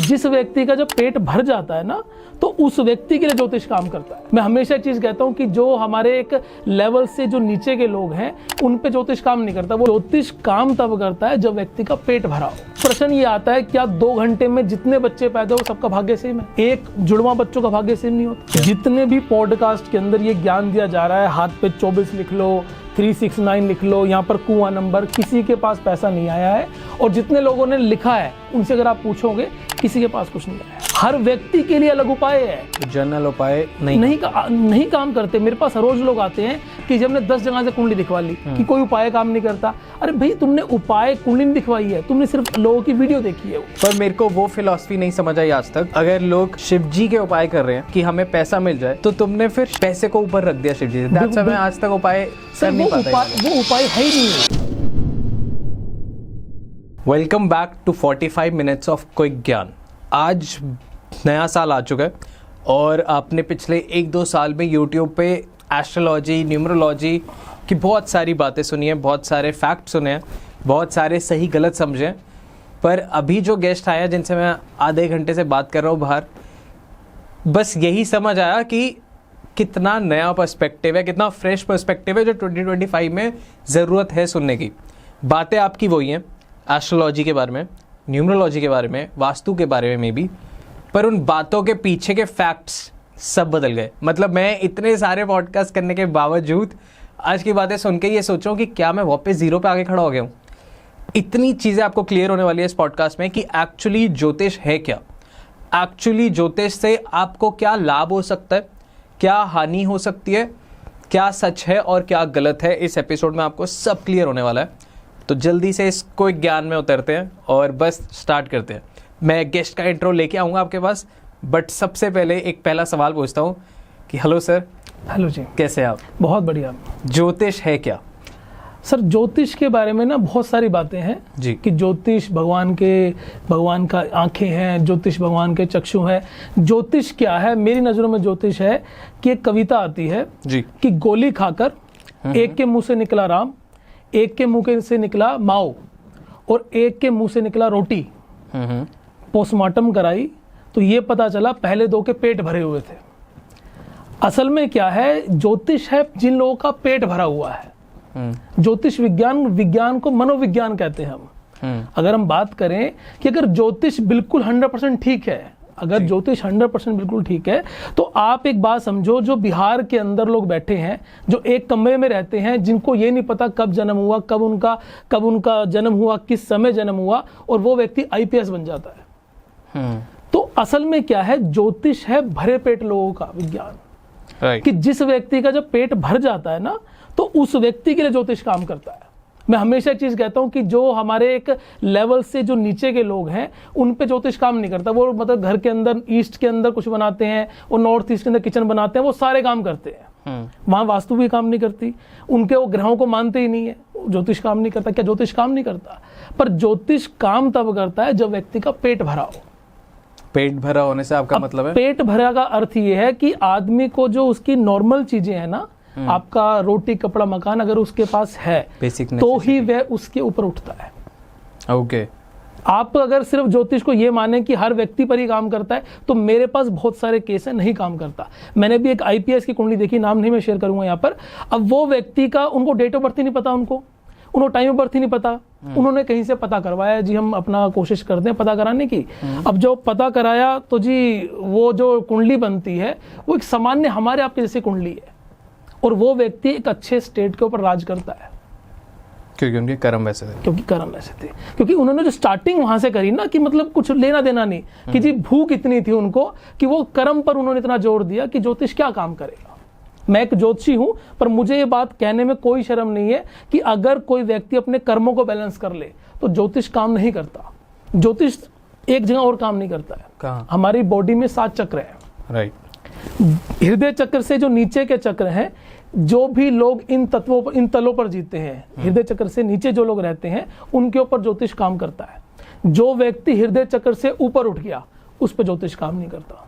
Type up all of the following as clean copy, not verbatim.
जिस व्यक्ति का जब पेट भर जाता है ना, तो उस व्यक्ति के लिए ज्योतिष काम करता है। मैं हमेशा एक चीज कहता हूँ कि जो हमारे एक लेवल से जो नीचे के लोग हैं, उन पे ज्योतिष काम नहीं करता। वो ज्योतिष काम तब करता है जब व्यक्ति का पेट भरा हो। प्रश्न ये आता है, क्या 2 घंटे में जितने बच्चे पैदा हो सबका भाग्य सेम है? एक जुड़वा बच्चों का भाग्य सेम नहीं होता। जितने भी पॉडकास्ट के अंदर ये ज्ञान दिया जा रहा है, हाथ पे 24 लिख लो, 369 लिख लो, यहाँ पर कुआं नंबर, किसी के पास पैसा नहीं आया है। और जितने लोगों ने लिखा है उनसे अगर आप पूछोगे, किसी के पास कुछ नहीं आया है। हर व्यक्ति के लिए अलग उपाय है। जनरल उपाय नहीं काम करते। मेरे पास रोज लोग आते हैं कि जब हमने 10 जगह से कुंडली दिखवा ली कि कोई उपाय काम नहीं करता। अरे भाई, तुमने उपाय कुंडली नहीं दिखवाई है, तुमने सिर्फ लोगों की वीडियो देखी है। पर मेरे को वो फिलॉसफी नहीं समझ आई आज तक। अगर लोग शिव जी के उपाय कर रहे हैं कि हमें पैसा मिल जाए, तो तुमने फिर पैसे को ऊपर रख दिया शिव जी से। मैं आज तक उपाय कर नहीं पाता। वो उपाय है ही नहीं। Welcome back to 45 minutes of quick Gyan. आज नया साल आ चुका है और आपने पिछले 1-2 साल में यूट्यूब पे एस्ट्रोलॉजी, न्यूमरोलॉजी की बहुत सारी बातें सुनी हैं, बहुत सारे फैक्ट सुने हैं, बहुत सारे सही गलत समझे हैं। पर अभी जो गेस्ट आए हैं, जिनसे मैं आधे घंटे से बात कर रहा हूँ बाहर, बस यही समझ आया कि कितना नया पर्सपेक्टिव है, कितना फ्रेश पर्सपेक्टिव है जो 2025 में ज़रूरत है सुनने की। बातें आपकी वही हैं, एस्ट्रोलॉजी के बारे में, न्यूमरोलॉजी के बारे में, वास्तु के बारे में भी, पर उन बातों के पीछे के फैक्ट्स सब बदल गए। मतलब मैं इतने सारे पॉडकास्ट करने के बावजूद आज की बातें सुन के ये सोच रहा हूँ कि क्या मैं वापस जीरो पे आके खड़ा हो गया हूँ। इतनी चीज़ें आपको क्लियर होने वाली है इस पॉडकास्ट में कि एक्चुअली ज्योतिष है क्या, एक्चुअली ज्योतिष से आपको क्या लाभ हो सकता है, क्या हानि हो सकती है, क्या सच है और क्या गलत है। इस एपिसोड में आपको सब क्लियर होने वाला है। तो जल्दी से इसको एक ज्ञान में उतरते हैं और बस स्टार्ट करते हैं। मैं गेस्ट का इंट्रो लेके आऊँगा आपके पास, बट सबसे पहले एक पहला सवाल पूछता हूँ कि हेलो सर। हेलो जी, कैसे आप? बहुत बढ़िया। ज्योतिष है क्या? सर, ज्योतिष के बारे में ना बहुत सारी बातें हैं जी कि ज्योतिष भगवान का आंखें हैं, ज्योतिष भगवान के चक्षु हैं। ज्योतिष क्या है? मेरी नज़रों में ज्योतिष है कि एक कविता आती है जी कि गोली खाकर एक के मुंह से निकला राम, एक के मुंह से निकला माओ और एक के मुंह से निकला रोटी। पोस्टमार्टम कराई तो ये पता चला पहले 2 के पेट भरे हुए थे। असल में क्या है, ज्योतिष है जिन लोगों का पेट भरा हुआ है। ज्योतिष विज्ञान को मनोविज्ञान कहते हैं हम। अगर हम बात करें कि अगर ज्योतिष बिल्कुल 100% ठीक है, अगर ज्योतिष 100% बिल्कुल ठीक है, तो आप एक बात समझो, जो बिहार के अंदर लोग बैठे हैं, जो एक कमरे में रहते हैं, जिनको ये नहीं पता कब जन्म हुआ, कब उनका जन्म हुआ, किस समय जन्म हुआ, और वो व्यक्ति IPS बन जाता है। तो असल में क्या है, ज्योतिष है भरे पेट लोगों का विज्ञान। कि जिस व्यक्ति का जब पेट भर जाता है ना, तो उस व्यक्ति के लिए ज्योतिष काम करता है। मैं हमेशा एक चीज कहता हूं कि जो हमारे एक लेवल से जो नीचे के लोग हैं, उन पे ज्योतिष काम नहीं करता। वो मतलब घर के अंदर ईस्ट के अंदर कुछ बनाते हैं, और नॉर्थ ईस्ट के अंदर किचन बनाते हैं, वो सारे काम करते हैं। वहां वास्तु भी काम नहीं करती, उनके वो ग्रहों को मानते ही नहीं है, ज्योतिष काम नहीं करता। क्या ज्योतिष काम नहीं करता? पर ज्योतिष काम तब करता है जब व्यक्ति का पेट भरा हो। पेट भरा होने से आपका मतलब है? पेट भरा का अर्थ ये है कि आदमी को जो उसकी नॉर्मल चीजें हैं ना, आपका रोटी कपड़ा मकान अगर उसके पास है, तो ही वह उसके ऊपर उठता है। ओके। आप अगर सिर्फ ज्योतिष को ये माने कि हर व्यक्ति पर ही काम करता है, तो मेरे पास बहुत सारे केस है नहीं काम करता। मैंने भी एक IPS की कुंडली देखी, नाम नहीं मैं शेयर करूंगा यहाँ पर। अब वो व्यक्ति का, उनको डेट ऑफ बर्थ ही नहीं पता, उनको टाइम ऑफ बर्थ ही नहीं पता। उन्होंने कहीं से पता करवाया जी, हम अपना कोशिश करते हैं पता कराने की। अब जो पता कराया तो जी वो जो कुंडली बनती है वो एक सामान्य हमारे आपके जैसी कुंडली है, और वो व्यक्ति एक अच्छे स्टेट के ऊपर राज करता है। क्योंकि उनके कर्म वैसे थे। क्योंकि उन्होंने जो स्टार्टिंग वहां से करी ना, कि मतलब कुछ लेना देना नहीं, कि जी भूख इतनी थी उनको कि वो कर्म पर उन्होंने इतना जोर दिया कि ज्योतिष क्या काम करेगा। मैं एक ज्योतिषी हूं, पर मुझे ये बात कहने में कोई शर्म नहीं है कि अगर कोई व्यक्ति अपने कर्मों को बैलेंस कर ले तो ज्योतिष काम नहीं करता। ज्योतिष एक जगह और काम नहीं करता है। कहाँ? हमारी बॉडी में 7 चक्र हैं। राइट। हृदय चक्र से जो नीचे के चक्र हैं, जो भी लोग इन तलों पर जीते हैं, हृदय चक्र से नीचे जो लोग रहते हैं, उनके ऊपर ज्योतिष काम करता है। जो व्यक्ति हृदय चक्र से ऊपर उठ गया, उस पर ज्योतिष काम नहीं करता।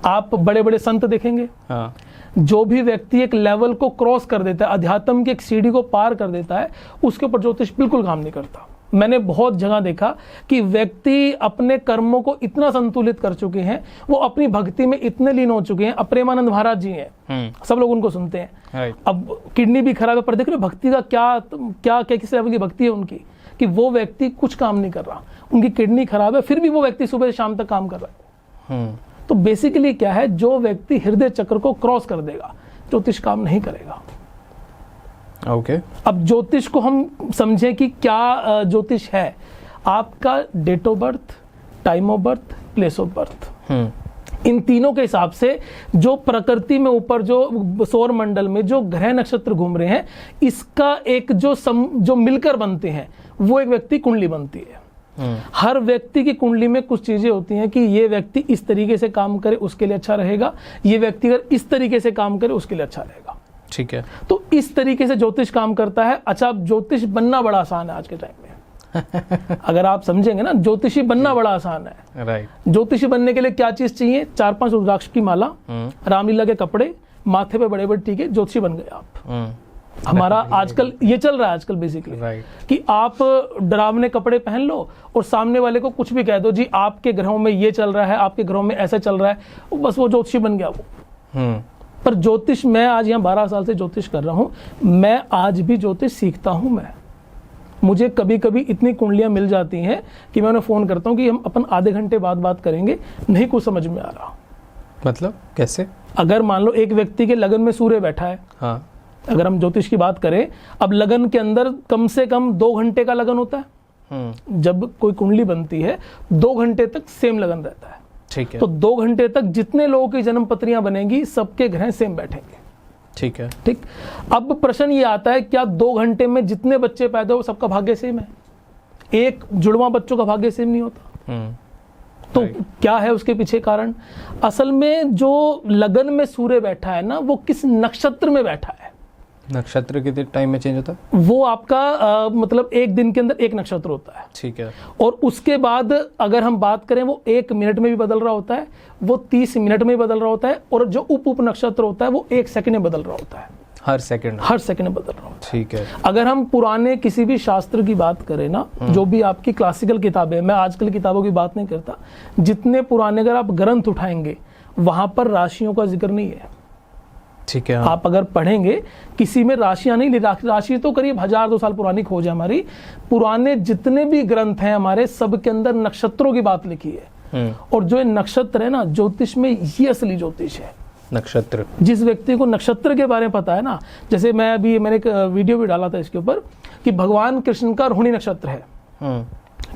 आप बड़े बड़े संत देखेंगे, हाँ। जो भी व्यक्ति एक लेवल को क्रॉस कर देता है, अध्यात्म की एक सीढ़ी को पार कर देता है, उसके ऊपर ज्योतिष बिल्कुल काम नहीं करता। मैंने बहुत जगह देखा कि व्यक्ति अपने कर्मों को इतना संतुलित कर चुके हैं, वो अपनी भक्ति में इतने लीन हो चुके हैं। प्रेमानंद महाराज जी हैं, सब लोग उनको सुनते हैं। अब किडनी भी खराब है, पर देख रहे भक्ति का क्या क्या क्या किस लेवल की भक्ति है उनकी, कि वो व्यक्ति कुछ काम नहीं कर रहा, उनकी किडनी खराब है, फिर भी वो व्यक्ति सुबह से शाम तक काम कर रहा है। तो बेसिकली क्या है, जो व्यक्ति हृदय चक्र को क्रॉस कर देगा, ज्योतिष काम नहीं करेगा। ओके अब ज्योतिष को हम समझें कि क्या ज्योतिष है। आपका date of birth, time of birth, place of birth, इन तीनों के हिसाब से जो प्रकृति में ऊपर जो सौर मंडल में जो ग्रह नक्षत्र घूम रहे हैं, इसका एक जो मिलकर बनते हैं, वो एक व्यक्ति कुंडली बनती है। हर व्यक्ति की कुंडली में कुछ चीजें होती हैं कि ये व्यक्ति इस तरीके से काम करे उसके लिए अच्छा रहेगा, ये व्यक्ति अगर इस तरीके से काम करे उसके लिए अच्छा रहेगा। ठीक है, तो इस तरीके से ज्योतिष काम करता है। अच्छा, ज्योतिष बनना बड़ा आसान है आज के टाइम में। अगर आप समझेंगे ना, ज्योतिषी बनना बड़ा आसान है। राइट। ज्योतिषी बनने के लिए क्या चीज चाहिए? 4-5 रुद्राक्ष की माला, रामलीला के कपड़े, माथे पे बड़े बड़े टीके, ज्योतिषी बन गए आप। हमारा आजकल ये चल रहा है आजकल बेसिकली, कि आप डरावने कपड़े पहन लो और सामने वाले को कुछ भी कह दो, जी आपके ग्रहों में ये चल रहा है, आपके ग्रहों में ऐसा चल रहा है, बस वो ज्योतिषी बन गया वो। पर ज्योतिष, मैं आज यहाँ 12 साल से ज्योतिष कर रहा हूँ, मैं आज भी ज्योतिष सीखता हूँ। मैं मुझे कभी कभी इतनी कुंडलियां मिल जाती हैं कि मैं उन्हें फोन करता हूँ कि हम अपन आधे घंटे बाद बात करेंगे, नहीं कुछ समझ में आ रहा। मतलब कैसे? अगर मान लो एक व्यक्ति के लगन में सूर्य बैठा है, हाँ, अगर हम ज्योतिष की बात करें, अब लगन के अंदर कम से कम 2 घंटे का लगन होता है। जब कोई कुंडली बनती है 2 घंटे तक सेम लगन रहता है। ठीक है। तो 2 घंटे तक जितने लोगों की जन्म पत्रियां बनेंगी, सबके ग्रह सेम बैठेंगे। ठीक है। ठीक। अब प्रश्न ये आता है, क्या 2 घंटे में जितने बच्चे पैदा हो सबका भाग्य सेम है? एक जुड़वा बच्चों का भाग्य सेम नहीं होता। तो क्या है उसके पीछे कारण? असल में जो लगन में सूर्य बैठा है ना, वो किस नक्षत्र में बैठा है। नक्षत्र कितने टाइम में चेंज होता है? वो आपका मतलब एक दिन के अंदर एक नक्षत्र होता है। ठीक है। और उसके बाद अगर हम बात करें, वो 1 मिनट में भी बदल रहा होता है, वो 30 मिनट में भी बदल रहा होता है, और जो उप नक्षत्र होता है वो 1 सेकंड में बदल रहा होता है। हर सेकंड में बदल रहा होता है। ठीक है। अगर हम पुराने किसी भी शास्त्र की बात करें ना, जो भी आपकी क्लासिकल किताबें, मैं आजकल किताबों की बात नहीं करता, जितने पुराने अगर आप ग्रंथ उठाएंगे, वहां पर राशियों का जिक्र नहीं है। ठीक है। आप अगर पढ़ेंगे, किसी में राशियां नहीं, राशि तो करीब 1000-2 साल पुरानी खोज है हमारी। पुराने जितने भी ग्रंथ हैं हमारे, सब के अंदर नक्षत्रों की बात लिखी है। और जो नक्षत्र है ना, ज्योतिष में ये असली ज्योतिष है। नक्षत्र, जिस व्यक्ति को नक्षत्र के बारे में पता है ना, जैसे मैंने एक वीडियो भी डाला था इसके ऊपर, कि भगवान कृष्ण का रोहिणी नक्षत्र है।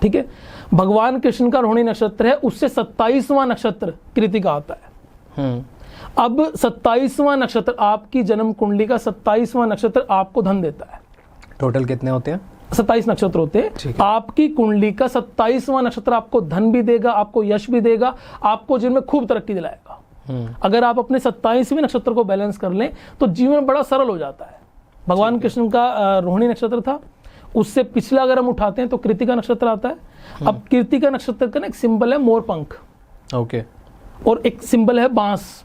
ठीक है, भगवान कृष्ण का रोहिणी नक्षत्र है, उससे 27वां नक्षत्र कृतिका आता है। अब 27वां नक्षत्र, आपकी जन्म कुंडली का 27वां नक्षत्र आपको धन देता है। टोटल कितने होते हैं? 27 नक्षत्र होते हैं। आपकी कुंडली का 27वां नक्षत्र आपको धन भी देगा, आपको यश भी देगा, आपको जीवन में खूब तरक्की दिलाएगा। अगर आप अपने 27वें नक्षत्र को बैलेंस कर लें तो जीवन बड़ा सरल हो जाता है। भगवान कृष्ण का रोहिणी नक्षत्र था, उससे पिछला अगर हम उठाते हैं तो कृतिका नक्षत्र आता है। अब कृतिका नक्षत्र का ना एक सिंबल है मोरपंख, ओके, और एक सिंबल है बांस।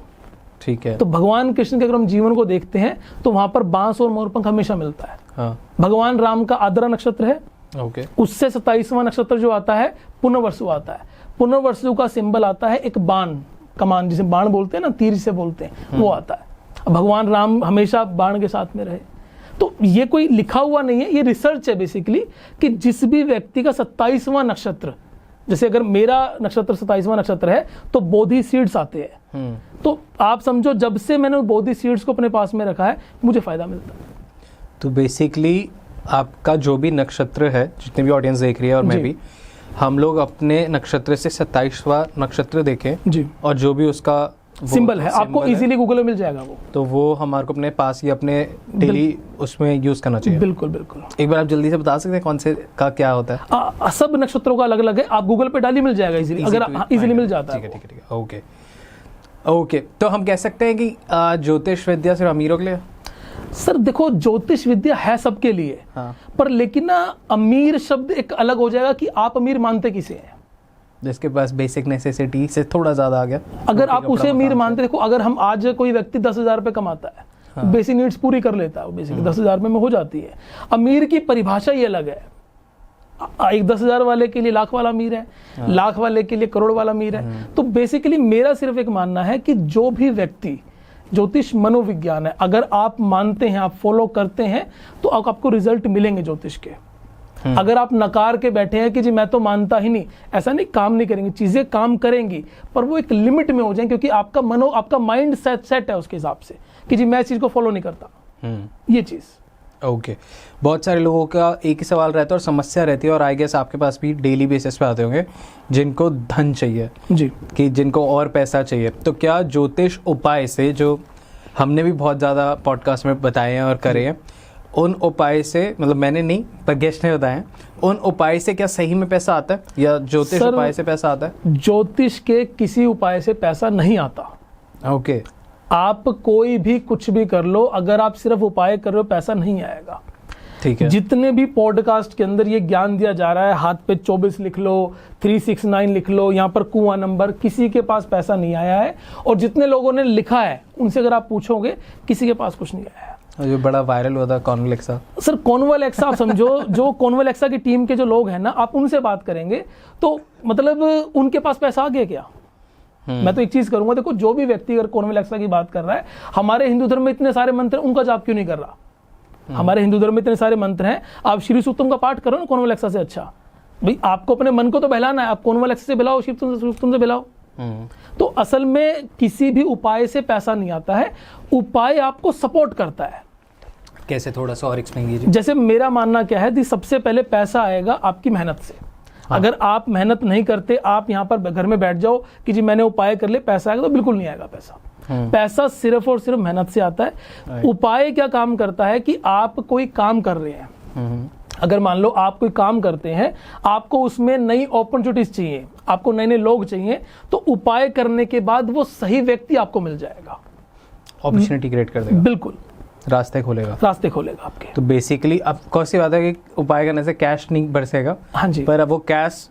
ठीक है। तो भगवान कृष्ण के अगर हम जीवन को देखते हैं तो वहां पर बांस और मोरपंख हमेशा मिलता है। हाँ। भगवान राम का आद्रा नक्षत्र है, ओके, उससे 27वां नक्षत्र जो आता है पुनर्वसु आता है। पुनर्वसु का सिंबल आता है एक बाण, कमान, जिसे बाण बोलते हैं ना, तीर से बोलते हैं, वो आता है। भगवान राम हमेशा बाण के साथ में रहे। तो ये कोई लिखा हुआ नहीं है, ये रिसर्च है बेसिकली, कि जिस भी व्यक्ति का 27वां नक्षत्र, जैसे अगर मेरा नक्षत्र 27वां नक्षत्र है तो बोधि सीड्स आते हैं। तो आप समझो, जब से मैंने बोधि सीड्स को अपने पास में रखा है, मुझे फायदा मिलता है। तो बेसिकली आपका जो भी नक्षत्र है, जितने भी ऑडियंस देख रही है और मैं भी, हम लोग अपने नक्षत्र से 27वां नक्षत्र देखें जी, और जो भी उसका सिंबल है, आपको इजीली गूगल में मिल जाएगा वो, तो वो हमारे को अपने पास ही अपने डेली उसमें यूज करना चाहिए। बिल्कुल बिल्कुल। एक बार आप जल्दी से बता सकते हैं कौन से का क्या होता है? सब नक्षत्रों का अलग अलग है, आप गूगल पे डाली मिल जाएगा इजीली, अगर इजीली मिल जाता है। ठीक है। ओके ओके, तो हम कह सकते हैं कि ज्योतिष विद्या सिर्फ अमीरों के लिए? सर देखो, ज्योतिष विद्या है सबके लिए। हाँ। पर लेकिन ना, अमीर शब्द एक अलग हो जाएगा कि आप अमीर मानते किसे हैं। जिसके पास बेसिक नेसेसिटी से थोड़ा ज्यादा आ गया, अगर आप उसे अमीर मानते, देखो अगर हम आज कोई व्यक्ति 10,000 रुपए कमाता है, हाँ, बेसिक नीड्स पूरी कर लेता है, बेसिक 10,000 रुपए में हो जाती है। अमीर की परिभाषा ये अलग है। एक 10,000 वाले के लिए लाख वाला अमीर है, लाख वाले के लिए करोड़ वाला अमीर है। तो बेसिकली मेरा सिर्फ एक मानना है कि जो भी व्यक्ति, ज्योतिष मनोविज्ञान है, अगर आप मानते हैं, आप फॉलो करते हैं, तो आपको रिजल्ट मिलेंगे ज्योतिष के। अगर आप नकार के बैठे हैं कि जी मैं तो मानता ही नहीं, ऐसा नहीं, काम नहीं करेंगे, चीजें काम करेंगी पर वो एक लिमिट में हो जाए, क्योंकि आपका माइंड सेट है उसके हिसाब से कि जी मैं इस चीज को फॉलो नहीं करता। ये चीज ओके। बहुत सारे लोगों का एक ही सवाल रहता है और समस्या रहती है, और आई गेस आपके पास भी डेली बेसिस पे आते होंगे, जिनको धन चाहिए जी, कि जिनको और पैसा चाहिए। तो क्या ज्योतिष उपाय से, जो हमने भी बहुत ज़्यादा पॉडकास्ट में बताए हैं और करे हैं, उन उपाय से, मतलब मैंने नहीं पर गेस्ट ने बताए हैं, उन उपाय से क्या सही में पैसा आता है या ज्योतिष उपाय से पैसा आता है? ज्योतिष के किसी उपाय से पैसा नहीं आता। ओके। आप कोई भी कुछ भी कर लो, अगर आप सिर्फ उपाय कर रहे हो पैसा नहीं आएगा। ठीक है। जितने भी पॉडकास्ट के अंदर ये ज्ञान दिया जा रहा है, हाथ पे 24 लिख लो, 369 लिख लो, यहाँ पर कुआं नंबर, किसी के पास पैसा नहीं आया है। और जितने लोगों ने लिखा है उनसे अगर आप पूछोगे, किसी के पास कुछ नहीं आया है। जो बड़ा वायरल हुआ था कॉन्वलेक्सा, सर कॉन्वलेक्सा आप समझो, जो कॉन्वलेक्सा की टीम के जो लोग हैं ना, आप उनसे बात करेंगे तो मतलब उनके पास पैसा आ गया क्या? मैं तो एक चीज करूंगा, देखो जो भी व्यक्ति अगर कॉन्वलेक्सा की बात कर रहा है, हमारे हिंदू धर्म में इतने सारे मंत्र हैं, उनका जाप क्यों नहीं कर रहा? हमारे हिंदू धर्म में इतने सारे मंत्र हैं, आप श्री सूक्तम का पाठ करो ना कॉन्वलेक्सा से। अच्छा भाई, आपको अपने मन को तो बहलाना है, आप कॉन्वलेक्सा से बहलाओ, शिव से बहलाओ। तो असल में किसी भी उपाय से पैसा नहीं आता है, उपाय आपको सपोर्ट करता है। कैसे, थोड़ा सा और एक्सप्लेन कीजिए। जैसे मेरा मानना क्या है, सबसे पहले पैसा आएगा आपकी मेहनत से। हाँ। अगर आप मेहनत नहीं करते, आप यहाँ पर घर में बैठ जाओ कि जी मैंने उपाय कर ले पैसा आएगा, तो बिल्कुल नहीं आएगा पैसा। पैसा सिर्फ और सिर्फ मेहनत से आता है। उपाय क्या काम करता है कि आप कोई काम कर रहे हैं, अगर मान लो आप कोई काम करते हैं, आपको उसमें नई अपॉर्चुनिटीज चाहिए, आपको नए नए लोग चाहिए, तो उपाय करने के बाद वो सही व्यक्ति आपको मिल जाएगा, अपॉर्चुनिटी क्रिएट कर देगा। बिल्कुल, रास्ते खोलेगा आपके। तो बेसिकली अब कौन सी बात है कि उपाय करने से कैश नहीं बरसेगा। हाँ जी। पर अब वो कैश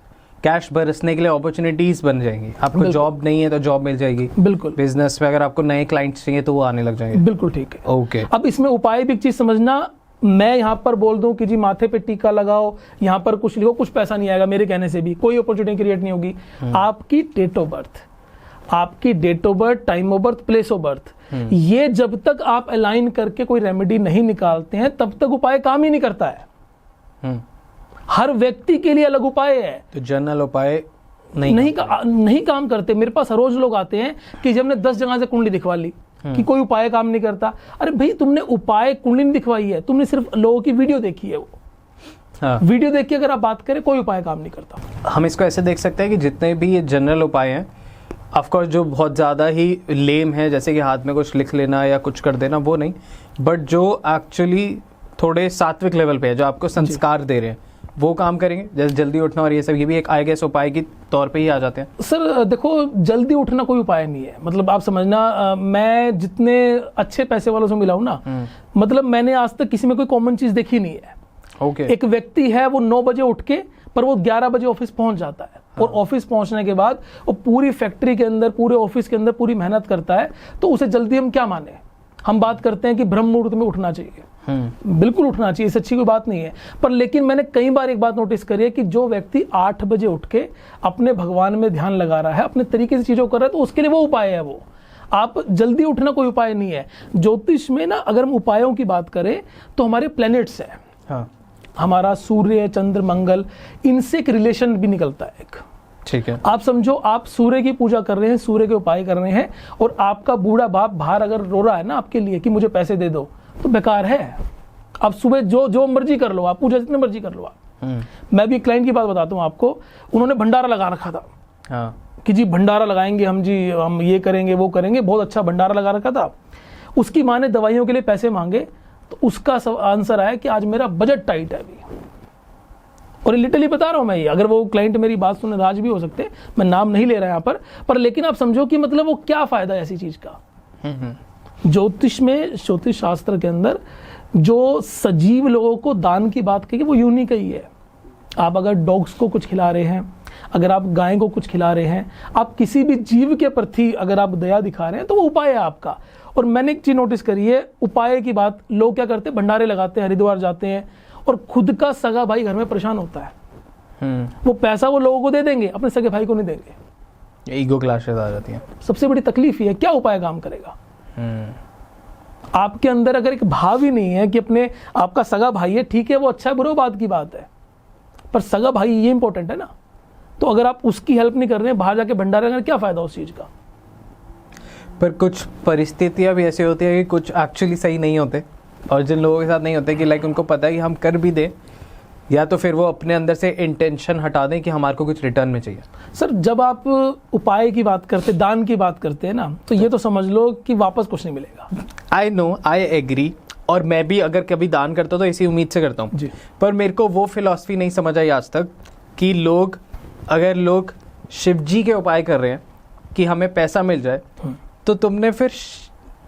बरसने के लिए अपॉर्चुनिटीज बन जाएंगी। आपको जॉब नहीं है तो जॉब मिल जाएगी। बिल्कुल। बिजनेस में अगर आपको नए क्लाइंट्स चाहिए तो वो आने लग जाएंगे। बिल्कुल ठीक है। ओके। अब इसमें उपाय भी एक चीज समझना, मैं यहाँ पर बोल दूं कि जी माथे पे टीका लगाओ, यहाँ पर कुछ लिखो, कुछ पैसा नहीं आएगा मेरे कहने से भी, कोई अपॉर्चुनिटी क्रिएट नहीं होगी। आपकी date of birth, time of birth, place of birth, ये जब तक आप अलाइन करके कोई रेमेडी नहीं निकालते हैं, तब तक उपाय काम ही नहीं करता है। हर व्यक्ति के लिए अलग उपाय है, तो जनरल उपाय नहीं काम करते। मेरे पास रोज लोग आते हैं कि जब हमने 10 जगह से कुंडली दिखवा ली कि कोई उपाय काम नहीं करता। अरे भाई, तुमने उपाय कुंडली नहीं दिखवाई है, तुमने सिर्फ लोगों की वीडियो देखी है। वो वीडियो देख के अगर आप बात करें, कोई उपाय काम नहीं करता। हम इसको ऐसे देख सकते हैं कि जितने भी ये जनरल उपाय हैं, ऑफकोर्स जो बहुत ज़्यादा ही लेम है, जैसे कि हाथ में कुछ लिख लेना या कुछ कर देना, वो नहीं, बट जो एक्चुअली थोड़े सात्विक लेवल पे है, जो आपको संस्कार दे रहे हैं, वो काम करेंगे। जैसे जल्दी उठना और ये सब, ये भी एक आई गेस उपाय की तौर पे ही आ जाते हैं। सर देखो, जल्दी उठना कोई उपाय नहीं है। मतलब आप समझना, मैं जितने अच्छे पैसे वालों से मिला हूं ना, मतलब मैंने आज तक किसी में कोई कॉमन चीज देखी नहीं है। ओके। एक व्यक्ति है, वो 9 बजे उठ के, पर वो 11 बजे ऑफिस पहुंच जाता है। और ऑफिस पहुंचने के बाद वो पूरी फैक्ट्री के अंदर, पूरे ऑफिस के अंदर पूरी मेहनत करता है, तो उसे जल्दी हम क्या माने? हम बात करते हैं कि ब्रह्म मुहूर्त में उठना चाहिए, बिल्कुल उठना चाहिए, इससे अच्छी कोई बात नहीं है। पर लेकिन मैंने कई बार एक बात नोटिस करी है कि जो व्यक्ति 8 बजे उठ के अपने भगवान में ध्यान लगा रहा है, अपने तरीके से चीजों कर रहा है, तो उसके लिए वो उपाय है। वो आप जल्दी उठना कोई उपाय नहीं है। ज्योतिष में ना, अगर हम उपायों की बात करें तो हमारे प्लैनेट्स हैं। हाँ। हमारा सूर्य, चंद्र, मंगल, इनसे एक रिलेशन भी निकलता है एक। ठीक है। आप समझो, आप सूर्य की पूजा कर रहे हैं, सूर्य के उपाय कर रहे हैं, और आपका बूढ़ा बाप बाहर अगर रो रहा है ना आपके लिए कि मुझे पैसे दे दो, तो बेकार है। आप सुबह जो मर्जी कर लो, आप पूजा जितने मर्जी कर लो आप। मैं भी क्लाइंट की बात बताता हूँ आपको, उन्होंने भंडारा लगा रखा था। हाँ। कि जी भंडारा लगाएंगे हम, जी हम ये करेंगे वो करेंगे, बहुत अच्छा भंडारा लगा रखा था। उसकी माँ ने दवाइयों के लिए पैसे मांगे, तो उसका आंसर आया कि आज मेरा बजट टाइट है अभी। और लिटरली बता रहा हूं मैं ये, अगर वो क्लाइंट मेरी बात सुने नाराज भी हो सकते, मैं नाम नहीं ले रहा यहाँ पर लेकिन आप समझो कि मतलब वो क्या फायदा है ऐसी चीज का। ज्योतिष में, ज्योतिष शास्त्र के अंदर जो सजीव लोगों को दान की बात कही, वो यूनिक ही है। आप अगर डॉग्स को कुछ खिला रहे हैं, अगर आप गाय को कुछ खिला रहे हैं, आप किसी भी जीव के प्रति अगर आप दया दिखा रहे हैं, तो वो उपाय है आपका। और मैंने एक चीज नोटिस करी है, उपाय की बात, लोग क्या करते हैं, भंडारे लगाते हैं, हरिद्वार जाते हैं, और खुद का सगा भाई घर में परेशान होता है। वो पैसा वो लोगों को दे देंगे, अपने सगे भाई को नहीं देंगे। ईगो क्लैशेस आ जाती हैं। सबसे बड़ी तकलीफ ये है, क्या उपाय काम करेगा? आपके अंदर अगर एक भाव ही नहीं है कि अपने आपका सगा भाई है, ठीक है वो अच्छा है, बुरा बात की बात है, पर सगा भाई ये इंपॉर्टेंट है ना। तो अगर आप उसकी हेल्प नहीं कर रहे हैं, बाहर जाके भंडारा करने क्या फायदा उस चीज का? पर कुछ परिस्थितियां भी ऐसी होती है कि कुछ एक्चुअली सही नहीं होते, और जिन लोगों के साथ नहीं होते कि लाइक उनको पता है कि हम कर भी दें, या तो फिर वो अपने अंदर से इंटेंशन हटा दें कि हमारे को कुछ रिटर्न में चाहिए। सर जब आप उपाय की बात करते, दान की बात करते हैं ना, तो ये तो समझ लो कि वापस कुछ नहीं मिलेगा। आई नो, आई एग्री, और मैं भी अगर कभी दान करता हूँ तो इसी उम्मीद से करता हूँ। पर मेरे को वो फिलॉसफी नहीं समझ आई आज तक कि अगर लोग शिव जी के उपाय कर रहे हैं कि हमें पैसा मिल जाए, तो तुमने फिर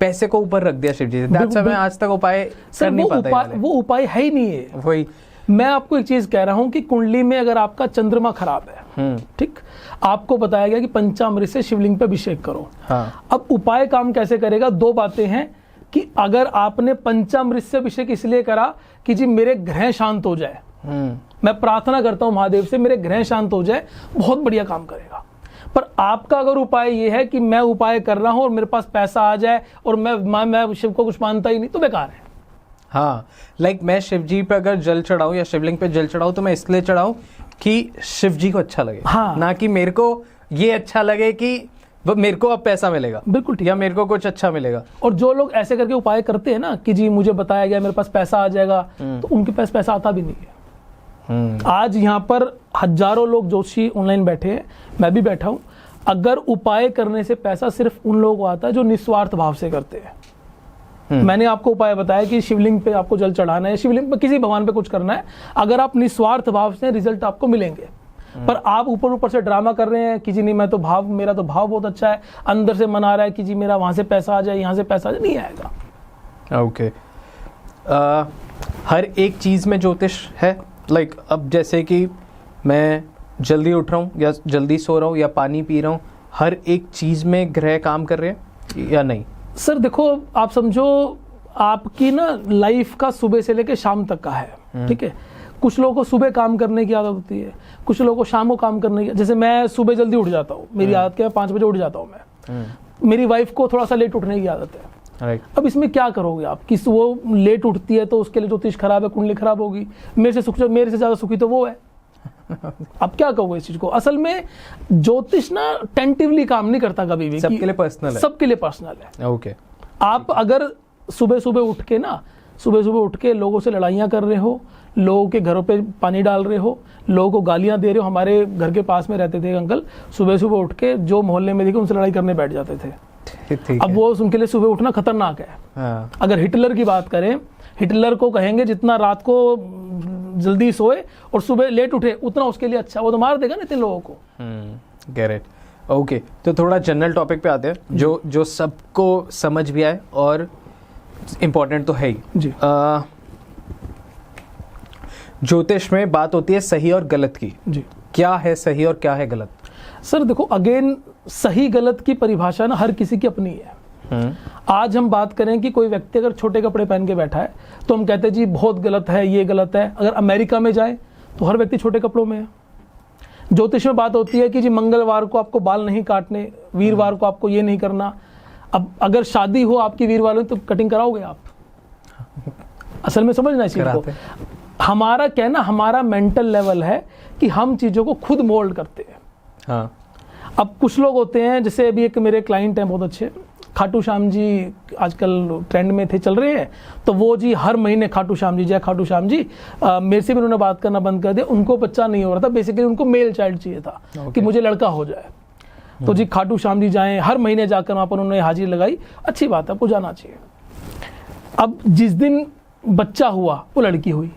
पैसे को ऊपर रख दिया शिव जी से। दैट्स व्हाई मैं आज तक उपाय कर नहीं पाता। वो उपाय है ही नहीं है। वही मैं आपको एक चीज कह रहा हूं कि कुंडली में अगर आपका चंद्रमा खराब है, ठीक, आपको बताया गया कि पंचामृत से शिवलिंग पे अभिषेक करो। हाँ। अब उपाय काम कैसे करेगा? दो बातें हैं कि अगर आपने पंचामृत से अभिषेक इसलिए करा कि जी मेरे ग्रह शांत हो जाए, मैं प्रार्थना करता हूं महादेव से मेरे ग्रह शांत हो जाए, बहुत बढ़िया काम करेगा। पर आपका अगर उपाय ये है कि मैं उपाय कर रहा हूं और मेरे पास पैसा आ जाए और मैं शिव को कुछ मानता ही नहीं, तो बेकार है। हाँ, लाइक मैं शिव जी पे अगर जल चढ़ाऊं या शिवलिंग पे जल चढ़ाऊं तो मैं इसलिए चढ़ाऊं कि शिव जी को अच्छा लगे। हाँ। ना कि मेरे को ये अच्छा लगे कि मेरे को अब पैसा मिलेगा, बिल्कुल ठीक, या मेरे को कुछ अच्छा मिलेगा। और जो लोग ऐसे करके उपाय करते हैं ना कि जी मुझे बताया गया मेरे पास पैसा आ जाएगा, तो उनके पास पैसा आता भी नहीं है। आज यहाँ पर हजारों लोग ज्योतिषी ऑनलाइन बैठे हैं, मैं भी बैठा हूँ। अगर उपाय करने से पैसा सिर्फ उन लोगों को आता है जो निस्वार्थ भाव से करते हैं। मैंने आपको उपाय बताया कि शिवलिंग पे आपको जल चढ़ाना है, शिवलिंग पे किसी भगवान पे कुछ करना है, अगर आप निस्वार्थ भाव से, रिजल्ट आपको मिलेंगे। पर आप ऊपर से ड्रामा कर रहे हैं कि जी नहीं मैं तो मेरा तो भाव बहुत अच्छा है, अंदर से मन आ रहा है कि जी मेरा वहां से पैसा आ जाए, यहाँ से पैसा आ जाए, नहीं आएगा। ओके। हर एक चीज में ज्योतिष है। लाइक अब जैसे कि मैं जल्दी उठ रहा हूँ या जल्दी सो रहा हूँ या पानी पी रहा हूँ, हर एक चीज में ग्रह काम कर रहे हैं या नहीं? सर देखो, आप समझो आपकी ना लाइफ का सुबह से लेकर शाम तक का है, ठीक है। कुछ लोगों को सुबह काम करने की आदत होती है, कुछ लोगों को शाम को काम करने की। जैसे मैं सुबह जल्दी उठ जाता हूँ, मेरी आदत क्या है, 5 बजे उठ जाता हूँ मैं। मेरी वाइफ को थोड़ा सा लेट उठने की आदत है। अब इसमें क्या करोगे आप? किस वो लेट उठती है तो उसके लिए ज्योतिष खराब है, कुंडली खराब होगी। मेरे से ज्यादा सुखी तो वो है। अब क्या कहोगे इस चीज को? असल में ज्योतिष ना टेंटिवली काम नहीं करता कभी भी। सबके लिए पर्सनल है। सबके लिए पर्सनल है। ओके। आप अगर सुबह सुबह उठ के लोगों से लड़ाइयाँ कर रहे हो, लोगों के घरों पे पानी डाल रहे हो, लोगों को गालियां दे रहे हो। हमारे घर के पास में रहते थे अंकल, सुबह सुबह उठ के जो मोहल्ले में दिखे उनसे लड़ाई करने बैठ जाते थे। अब वो उनके लिए सुबह उठना खतरनाक है। हाँ। अगर हिटलर की बात करें, हिटलर को कहेंगे जितना रात को जल्दी सोए और सुबह लेट उठे उतना उसके लिए अच्छा, वो तो मार देगा ना इतने लोगों को। Get it. ओके, तो थोड़ा जनरल टॉपिक पे आते हैं जो सबको समझ भी आए और इम्पोर्टेंट तो है ही जी। ज्योतिष में बात होती है सही और गलत की जी। क्या है सही और क्या है गलत? सर देखो, अगेन सही गलत की परिभाषा ना हर किसी की अपनी है। आज हम बात करें कि कोई व्यक्ति अगर छोटे कपड़े पहन के बैठा है तो हम कहते हैं जी बहुत गलत है, ये गलत है। अगर अमेरिका में जाए तो हर व्यक्ति छोटे कपड़ों में है। ज्योतिष में बात होती है कि जी मंगलवार को आपको बाल नहीं काटने, वीरवार को आपको ये नहीं करना। अब अगर शादी हो आपकी वीरवार तो कटिंग कराओगे आप? असल में समझना इस चीज को। हमारा कहना, हमारा मेंटल लेवल है कि हम चीजों को खुद मोल्ड करते हैं। हाँ। अब कुछ लोग होते हैं, जैसे अभी एक मेरे क्लाइंट हैं बहुत अच्छे, खाटू श्याम जी आजकल ट्रेंड में थे, चल रहे हैं, तो वो जी हर महीने खाटू श्याम जी, जय खाटू श्याम जी। मेरे से भी उन्होंने बात करना बंद कर दिया। उनको बच्चा नहीं हो रहा था, बेसिकली उनको मेल चाइल्ड चाहिए था। कि मुझे लड़का हो जाए। तो जी खाटू श्याम जी जाएं, हर महीने जाकर वहाँ पर उन्होंने हाजिरी लगाई। अच्छी बात है, आपको जाना चाहिए। अब जिस दिन बच्चा हुआ वो लड़की हुई,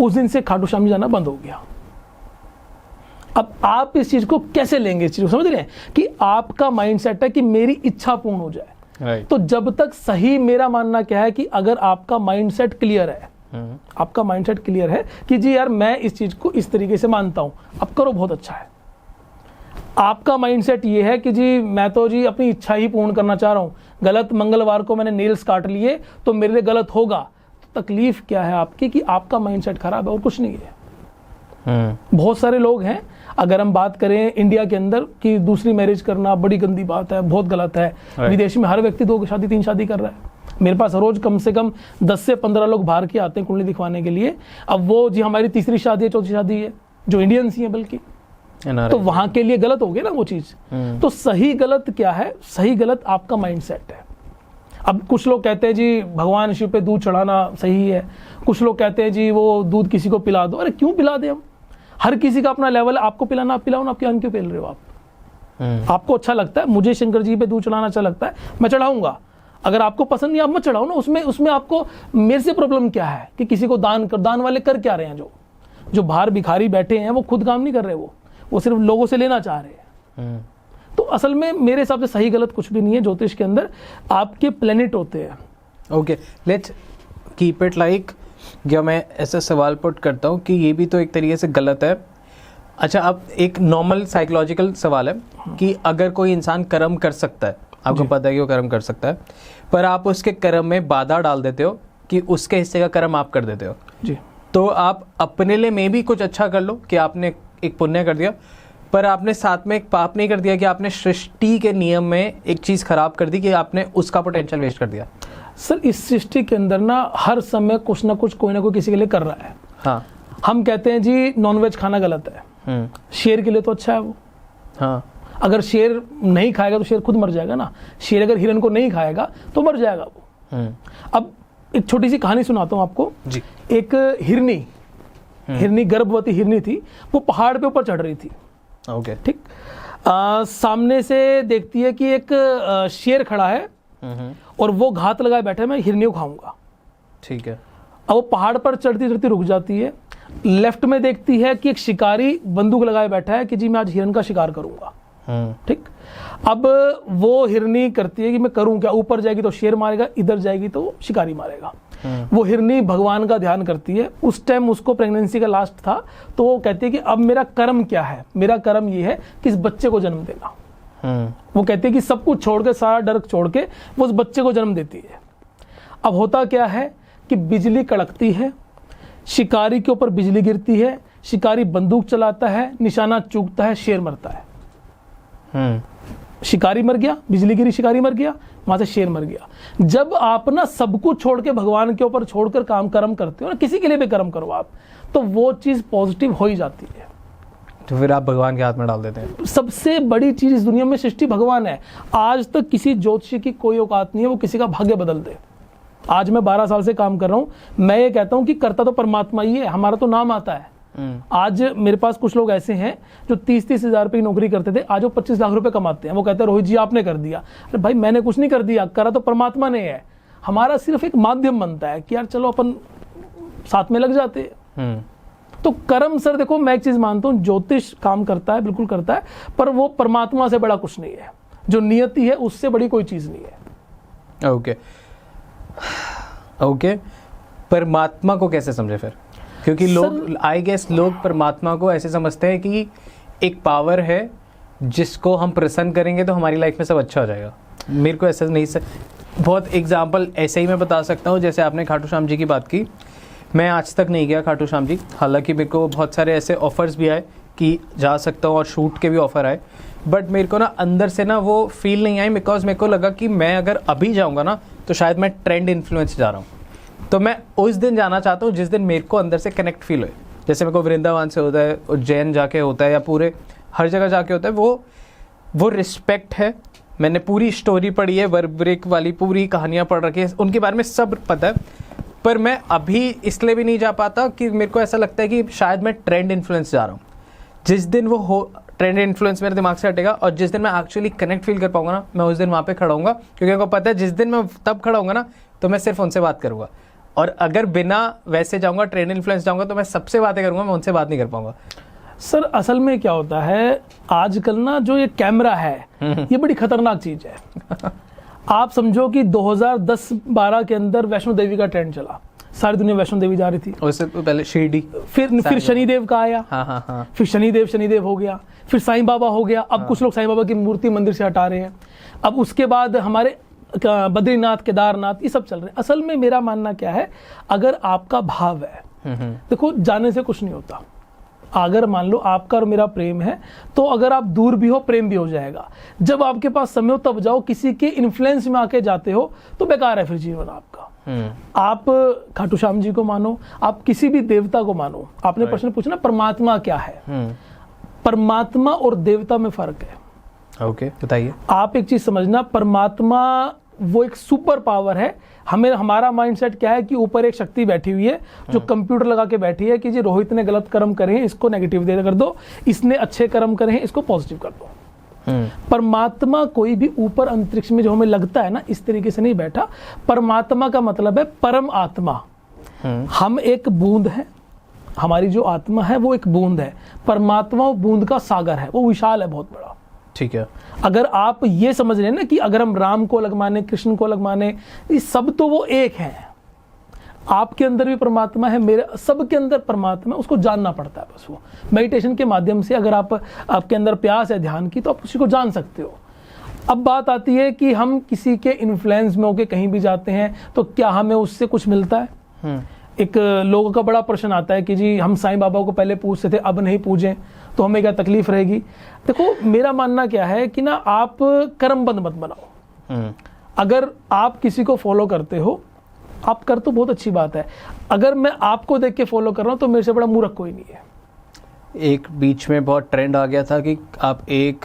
उस दिन से खाटू श्याम जी जाना बंद हो गया। अब आप इस चीज को कैसे लेंगे? इस चीज को समझ रहे हैं कि आपका माइंडसेट है कि मेरी इच्छा पूर्ण हो जाए। तो जब तक सही, मेरा मानना क्या है कि अगर आपका माइंडसेट क्लियर है, आपका माइंडसेट क्लियर है कि जी यार मैं इस चीज को इस तरीके से मानता हूं, अब करो, बहुत अच्छा है। आपका माइंडसेट ये है कि जी मैं तो जी अपनी इच्छा ही पूर्ण करना चाह रहा हूं, गलत मंगलवार को मैंने नेल्स काट लिए तो मेरे लिए गलत होगा, तो तकलीफ क्या है आपकी कि आपका माइंडसेट खराब है और कुछ नहीं है। बहुत सारे लोग हैं, अगर हम बात करें इंडिया के अंदर कि दूसरी मैरिज करना बड़ी गंदी बात है, बहुत गलत है। विदेश में हर व्यक्ति 2 शादी 3 शादी कर रहा है। मेरे पास रोज कम से कम 10 से 15 लोग बाहर के आते हैं कुंडली दिखवाने के लिए। अब वो जी हमारी तीसरी शादी है, चौथी शादी है, जो इंडियंस ही है बल्कि, तो वहां के लिए गलत हो गया ना वो चीज। तो सही गलत क्या है? सही गलत आपका माइंडसेट है। अब कुछ लोग कहते हैं जी भगवान शिव पे दूध चढ़ाना सही है, कुछ लोग कहते हैं जी वो दूध किसी को पिला दो। अरे क्यों पिला दे? हम हर किसी का अपना लेवल है, आपको पिलाना आप पिलाओ ना, आप क्यों पेल रहे हो आप? आपको अच्छा लगता है, मुझे शंकर जी पे दूध चढ़ाना अच्छा लगता है, मैं चढ़ाऊंगा। अगर आपको पसंद नहीं, आप मत चढ़ाओ ना। उसमें आपको मेरे से प्रॉब्लम क्या है कि किसी को दान वाले कर क्या रहे हैं? जो बाहर भिखारी बैठे हैं वो खुद काम नहीं कर रहे, वो सिर्फ लोगों से लेना चाह रहे हैं। तो असल में मेरे हिसाब से सही गलत कुछ भी नहीं है। ज्योतिष के अंदर आपके प्लेनेट होते हैं। Okay, let's keep it like, क्या मैं ऐसा सवाल पुट करता हूँ कि ये भी तो एक तरीके से गलत है। अच्छा, अब एक नॉर्मल साइकोलॉजिकल सवाल है कि अगर कोई इंसान कर्म कर सकता है, आपको पता है कि वो कर्म कर सकता है, पर आप उसके कर्म में बाधा डाल देते हो कि उसके हिस्से का कर्म आप कर देते हो जी, तो आप अपने लिए में भी कुछ अच्छा कर लो कि आपने एक पुण्य कर दिया, पर आपने साथ में एक पाप नहीं कर दिया कि आपने सृष्टि के नियम में एक चीज़ खराब कर दी कि आपने उसका पोटेंशियल वेस्ट कर दिया। सर इस सृष्टि के अंदर ना हर समय कुछ ना कुछ कोई ना कोई किसी के लिए कर रहा है। हाँ, हम कहते हैं जी नॉनवेज खाना गलत है, शेर के लिए तो अच्छा है वो। हाँ, अगर शेर नहीं खाएगा तो शेर खुद मर जाएगा ना। शेर अगर हिरन को नहीं खाएगा तो मर जाएगा वो। अब एक छोटी सी कहानी सुनाता हूँ आपको जी। एक हिरनी गर्भवती हिरनी थी, वो पहाड़ पे ऊपर चढ़ रही थी। ओके, ठीक, सामने से देखती है कि एक शेर खड़ा है और वो घात लगाए बैठा है, मैं हिरनी को खाऊंगा। ठीक है, अब वो पहाड़ पर चढ़ती चढ़ती रुक जाती है। लेफ्ट में देखती है कि एक शिकारी बंदूक लगाए बैठा है कि जी मैं आज हिरन का शिकार करूंगा। ठीक, अब वो हिरनी करती है कि मैं करूं क्या, ऊपर जाएगी तो शेर मारेगा, इधर जाएगी तो शिकारी मारेगा। वो हिरनी भगवान का ध्यान करती है। उस टाइम उसको प्रेगनेंसी का लास्ट था, तो वो कहती है कि अब मेरा कर्म क्या है? मेरा कर्म ये है कि इस बच्चे को जन्म देना। वो कहती है कि सब कुछ छोड़ के, सारा डर छोड़ के वो उस बच्चे को जन्म देती है। अब होता क्या है कि बिजली कड़कती है, शिकारी के ऊपर बिजली गिरती है, शिकारी बंदूक चलाता है, निशाना चूकता है, शेर मरता है। शिकारी मर गया, बिजली गिरी, शिकारी मर गया, वहां से शेर मर गया। जब आप ना सब कुछ छोड़ के भगवान के ऊपर छोड़कर कर्म करते हो ना, किसी के लिए भी कर्म करो आप, तो वो चीज पॉजिटिव हो ही जाती है। तो फिर आप भगवान के हाथ में डाल देते हैं। सबसे बड़ी चीज इस दुनिया में सृष्टि भगवान है। आज तक किसी ज्योतिषी की कोई औकात नहीं है वो किसी का भाग्य बदल दे। आज मैं 12 साल से काम कर रहा हूँ, मैं ये कहता हूँ कि करता तो परमात्मा ही है, हमारा तो नाम आता है। आज मेरे पास कुछ लोग ऐसे हैं जो 30-30 हजार रुपए की नौकरी करते थे, आज वो 25 लाख रुपए कमाते हैं। वो कहते हैं रोहित जी आपने कर दिया। अरे भाई मैंने कुछ नहीं कर दिया, करा तो परमात्मा ने है। हमारा सिर्फ एक माध्यम बनता है कि यार चलो अपन साथ में लग जाते हैं। तो कर्म सर देखो, मैं एक चीज मानता हूँ, ज्योतिष काम करता है, बिल्कुल करता है, पर वो परमात्मा से बड़ा कुछ नहीं है। जो नियति है उससे बड़ी कोई चीज नहीं है। ओके, ओके, परमात्मा को कैसे समझे फिर? क्योंकि लोग, आई गेस लोग परमात्मा को ऐसे समझते हैं कि एक पावर है जिसको हम प्रसन्न करेंगे तो हमारी लाइफ में सब अच्छा हो जाएगा। मेरे को ऐसा नहीं, बहुत एग्जाम्पल ऐसे ही मैं बता सकता हूँ। जैसे आपने खाटू श्याम जी की बात की, मैं आज तक नहीं गया खाटू श्याम जी, हालांकि मेरे को बहुत सारे ऐसे ऑफर्स भी आए कि जा सकता हूँ और शूट के भी ऑफर आए, बट मेरे को ना अंदर से ना वो फील नहीं आई, बिकॉज मेरे को लगा कि मैं अगर अभी जाऊँगा ना तो शायद मैं ट्रेंड इन्फ्लुएंस जा रहा हूँ। तो मैं उस दिन जाना चाहता हूँ जिस दिन मेरे को अंदर से कनेक्ट फील हो। जैसे मेरे को वृंदावन से होता है, उज्जैन जाके होता है, या पूरे हर जगह जाके होता है। वो रिस्पेक्ट है। मैंने पूरी स्टोरी पढ़ी है, वर्ब्रिक वाली पूरी कहानियाँ पढ़ रखी है, उनके बारे में सब पता है। पर मैं अभी इसलिए भी नहीं जा पाता कि मेरे को ऐसा लगता है कि शायद मैं ट्रेंड इन्फ्लुएंस जा रहा हूँ। जिस दिन वो हो ट्रेंड इन्फ्लुएंस मेरे दिमाग से हटेगा और जिस दिन मैं एक्चुअली कनेक्ट फील कर पाऊंगा ना, मैं उस दिन वहाँ पे खड़ा हूँगा। क्योंकि मेरे को पता है जिस दिन मैं तब खड़ा हूँगा ना तो मैं सिर्फ उनसे बात करूँगा, और अगर बिना वैसे जाऊँगा, ट्रेंड इन्फ्लुएंस जाऊँगा, तो मैं सबसे बातें करूँगा, मैं उनसे बात नहीं कर पाऊँगा। सर असल में क्या होता है, आजकल ना जो ये कैमरा है ये बड़ी खतरनाक चीज है। आप समझो कि 2010-12 के अंदर वैष्णो देवी का ट्रेंड चला, सारी दुनिया वैष्णो देवी जा रही थी। उससे पहले शिरडी, फिर शनिदेव का आया। हाँ। फिर शनिदेव हो गया, फिर साईं बाबा हो गया। अब कुछ लोग साईं बाबा की मूर्ति मंदिर से हटा रहे हैं। अब उसके बाद हमारे बद्रीनाथ, केदारनाथ, ये सब चल रहे हैं। असल में मेरा मानना क्या है, अगर आपका भाव है, देखो जाने से कुछ नहीं होता। अगर मान लो आपका और मेरा प्रेम है, तो अगर आप दूर भी हो प्रेम भी हो जाएगा। जब आपके पास समय हो तब जाओ, किसी के इन्फ्लुएंस में आके जाते हो तो बेकार है फिर जीवन आपका। आप खाटू श्याम जी को मानो, आप किसी भी देवता को मानो। आपने प्रश्न पूछा ना परमात्मा क्या है, परमात्मा और देवता में फर्क है। ओके, बताइए। आप एक चीज समझना, परमात्मा वो एक सुपर पावर है। हमारा माइंडसेट क्या है कि ऊपर एक शक्ति बैठी हुई है जो कंप्यूटर लगा के बैठी है कि जी रोहित ने गलत कर्म करे हैं, इसको नेगेटिव दे कर दो, इसने अच्छे कर्म करे हैं, इसको पॉजिटिव कर दो। परमात्मा कोई भी ऊपर अंतरिक्ष में जो हमें लगता है ना, इस तरीके से नहीं बैठा। परमात्मा का मतलब है परम आत्मा। हम एक बूंद है, हमारी जो आत्मा है वो एक बूंद है। परमात्मा वो बूंद का सागर है, वो विशाल है, बहुत बड़ा। ठीक है। अगर आप ये समझ रहे हैं ना कि अगर हम राम को अलग माने, कृष्ण को अलग माने, ये सब तो वो एक हैं। आपके अंदर भी परमात्मा है, मेरे सबके अंदर परमात्मा है, उसको जानना पड़ता है बस। वो मेडिटेशन के माध्यम से अगर आपके अंदर प्यास है ध्यान की, तो आप उसी को जान सकते हो। अब बात आती है कि हम किसी के इन्फ्लुएंस में होकर कहीं भी जाते हैं तो क्या हमें उससे कुछ मिलता है? एक लोगों का बड़ा प्रश्न आता है कि जी हम साईं बाबा को पहले पूजते थे, अब नहीं पूजें तो हमें क्या तकलीफ रहेगी? देखो मेरा मानना क्या है कि ना, आप कर्मबंध मत बनाओ। अगर आप किसी को फॉलो करते हो, आप कर तो बहुत अच्छी बात है। अगर मैं आपको देख के फॉलो कर रहा हूं तो मेरे से बड़ा मूर्ख कोई नहीं है। एक बीच में बहुत ट्रेंड आ गया था कि आप एक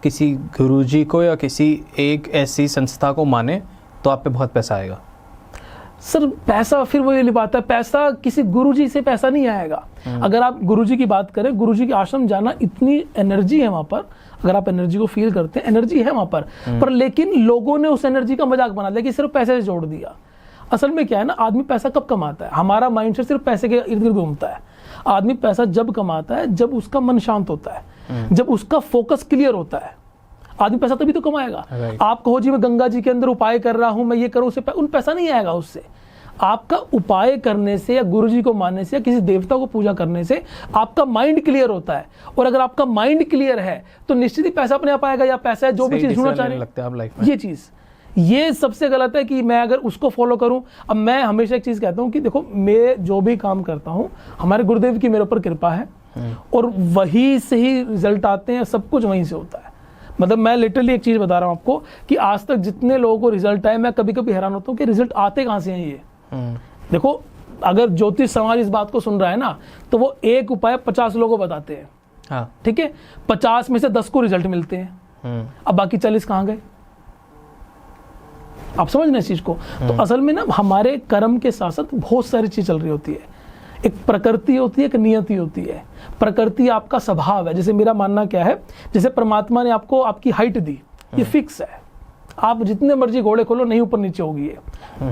किसी गुरुजी को या किसी एक ऐसी संस्था को माने तो आप पे बहुत पैसा आएगा। सर पैसा फिर वही बात है, पैसा किसी गुरुजी से पैसा नहीं आएगा। अगर आप गुरुजी की बात करें, गुरुजी के आश्रम जाना, इतनी एनर्जी है वहां पर। अगर आप एनर्जी को फील करते हैं, एनर्जी है वहां पर लेकिन लोगों ने उस एनर्जी का मजाक बना लिया कि सिर्फ पैसे से जोड़ दिया। असल में क्या है ना, आदमी पैसा कब कमाता है? हमारा माइंडसेट सिर्फ पैसे के इर्द गिर्द घूमता है। आदमी पैसा जब कमाता है जब उसका मन शांत होता है, जब उसका फोकस क्लियर होता है। आदमी पैसा तभी तो कमाएगा। आप कहो जी मैं गंगा जी के अंदर उपाय कर रहा हूं, मैं ये करूं, उन पैसा नहीं आएगा उससे। आपका उपाय करने से या गुरुजी को मानने से या किसी देवता को पूजा करने से आपका माइंड क्लियर होता है। और अगर आपका माइंड क्लियर है तो निश्चित ही पैसा अपने आप आएगा, या पैसा है जो भी चीज ढूंढना चाह रहे हैं। ये चीज, ये सबसे गलत है कि मैं अगर उसको फॉलो करूं। अब मैं हमेशा एक चीज कहता हूं कि देखो मैं जो भी काम करता हूं, हमारे गुरुदेव की मेरे ऊपर कृपा है और वही से ही रिजल्ट आते हैं, सब कुछ वहीं से होता है। मतलब मैं लिटरली एक चीज बता रहा हूं आपको कि आज तक जितने लोगों को रिजल्ट आए, मैं कभी कभी हैरान होता हूं कि रिजल्ट आते कहां से हैं ये। देखो अगर ज्योतिष समाज इस बात को सुन रहा है ना, तो वो एक उपाय 50 लोगों को बताते हैं। हाँ। ठीक है, 50 में से 10 को रिजल्ट मिलते हैं। अब बाकी 40 कहां गए? आप समझ रहे हैं इस चीज को? तो असल में ना हमारे कर्म के साथ साथ बहुत सारी चीज चल रही होती है। एक प्रकृति होती है, एक नियति होती है। प्रकृति आपका स्वभाव है। जैसे मेरा मानना क्या है, जैसे परमात्मा ने आपको आपकी हाइट दी, ये फिक्स है। आप जितने मर्जी घोड़े खोलो नहीं ऊपर नीचे होगी ये।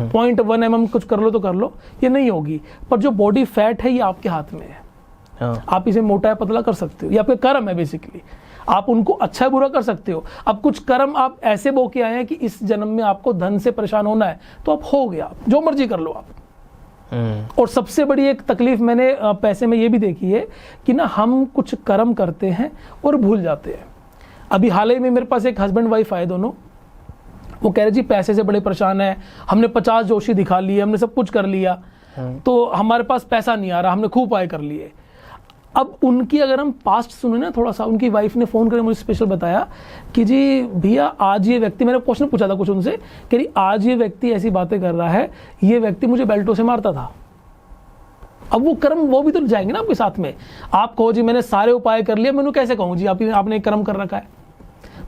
0.1 mm कुछ कर लो तो कर लो, ये नहीं होगी। पर जो बॉडी फैट है ये आपके हाथ में है। आप इसे मोटा या पतला कर सकते हो, ये आपके कर्म है बेसिकली। आप उनको अच्छा बुरा कर सकते हो। अब कुछ कर्म आप ऐसे बो के आए हैं कि इस जन्म में आपको धन से परेशान होना है, तो आप हो गया, जो मर्जी कर लो आप। और सबसे बड़ी एक तकलीफ मैंने पैसे में ये भी देखी है कि ना हम कुछ कर्म करते हैं और भूल जाते हैं। अभी हाल ही में मेरे पास एक हस्बैंड वाइफ आए दोनों, वो कह रहे जी पैसे से बड़े परेशान है, हमने 50 जोशी दिखा लिए, हमने सब कुछ कर लिया, तो हमारे पास पैसा नहीं आ रहा, हमने खूब उपाय कर लिए। अब उनकी अगर हम पास्ट सुने ना थोड़ा सा, उनकी वाइफ ने फोन करके मुझे स्पेशल बताया कि जी भैया आज ये व्यक्ति, मैंने क्वेश्चन पूछा था कुछ उनसे कि आज ये व्यक्ति ऐसी बातें कर रहा है, ये व्यक्ति मुझे बेल्टों से मारता था। अब वो कर्म वो भी तो जाएंगे ना आपके साथ में। आप कहो जी मैंने सारे उपाय कर लिए, मैंने कैसे कहूँ जी आपने एक कर्म कर रखा है।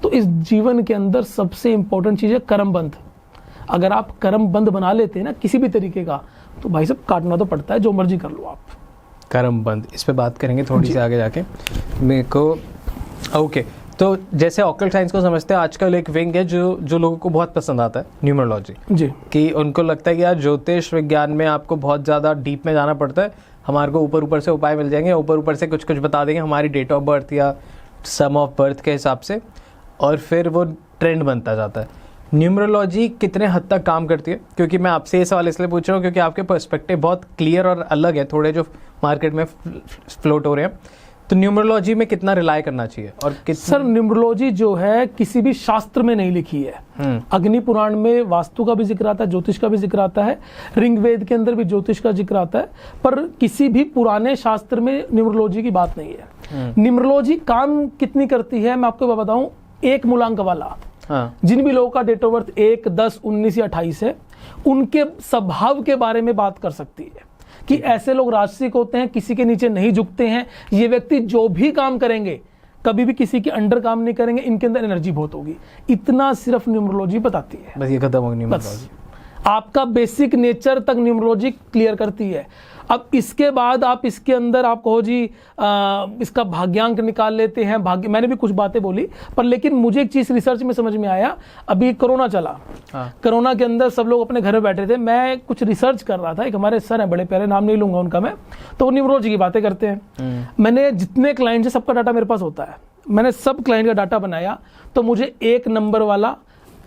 तो इस जीवन के अंदर सबसे इंपॉर्टेंट चीज है कर्मबंध। अगर आप कर्मबंध बना लेते हैं ना किसी भी तरीके का, तो भाई साहब काटना तो पड़ता है, जो मर्जी कर लो आप। कर्मबंध, इस पे बात करेंगे थोड़ी सी आगे जाके। मेरे को ओके, तो जैसे ऑकल्ट साइंस को समझते हैं, आजकल एक विंग है जो लोगों को बहुत पसंद आता है, न्यूमरोलॉजी जी। कि उनको लगता है कि यार ज्योतिष विज्ञान में आपको बहुत ज़्यादा डीप में जाना पड़ता है, हमारे को ऊपर से उपाय मिल जाएंगे, ऊपर से कुछ बता देंगे हमारी डेट ऑफ बर्थ या सम ऑफ बर्थ के हिसाब से, और फिर वो ट्रेंड बनता जाता है। न्यूमरोलॉजी कितने हद तक काम करती है? क्योंकि मैं आपसे ये सवाल इसलिए पूछ रहा हूँ क्योंकि आपके पर्सपेक्टिव बहुत क्लियर और अलग है थोड़े जो मार्केट में फ्लोट हो रहे हैं। तो न्यूमरोलॉजी में कितना रिलाय करना चाहिए और सर न्यूमरोलॉजी जो है किसी भी शास्त्र में नहीं लिखी है। अग्नि पुराण में वास्तु का भी जिक्र आता है, ज्योतिष का भी जिक्र आता है, ऋग्वेद के अंदर भी ज्योतिष का जिक्र आता है, पर किसी भी पुराने शास्त्र में न्यूमरोलॉजी की बात नहीं है। न्यूमरोलॉजी काम कितनी करती है मैं आपको बताऊं, एक मूलांक वाला, जिन भी लोगों का डेट ऑफ बर्थ 1, 10, 19 या 28 है, उनके स्वभाव के बारे में बात कर सकती है कि ऐसे लोग राजसिक होते हैं, किसी के नीचे नहीं झुकते हैं, ये व्यक्ति जो भी काम करेंगे कभी भी किसी के अंडर काम नहीं करेंगे, इनके अंदर एनर्जी बहुत होगी। इतना सिर्फ न्यूमरोलॉजी बताती है। बस ये खत्म होगी न्यूमरोलॉजी। आपका बेसिक नेचर तक न्यूमरोलॉजी क्लियर करती है। अब इसके बाद आप इसके अंदर आप कहो जी इसका भाग्यांक निकाल लेते हैं, भाग्य, मैंने भी कुछ बातें बोली, पर लेकिन मुझे एक चीज रिसर्च में समझ में आया, अभी कोरोना चला, कोरोना के अंदर सब लोग अपने घर में बैठे थे, मैं कुछ रिसर्च कर रहा था, एक हमारे सर हैं बड़े प्यारे, नाम नहीं लूंगा उनका मैं, तो वो न्यूमरोलॉजी की बातें करते हैं। मैंने जितने क्लाइंट है सबका डाटा मेरे पास होता है, मैंने सब क्लाइंट का डाटा बनाया, तो मुझे 1 नंबर वाला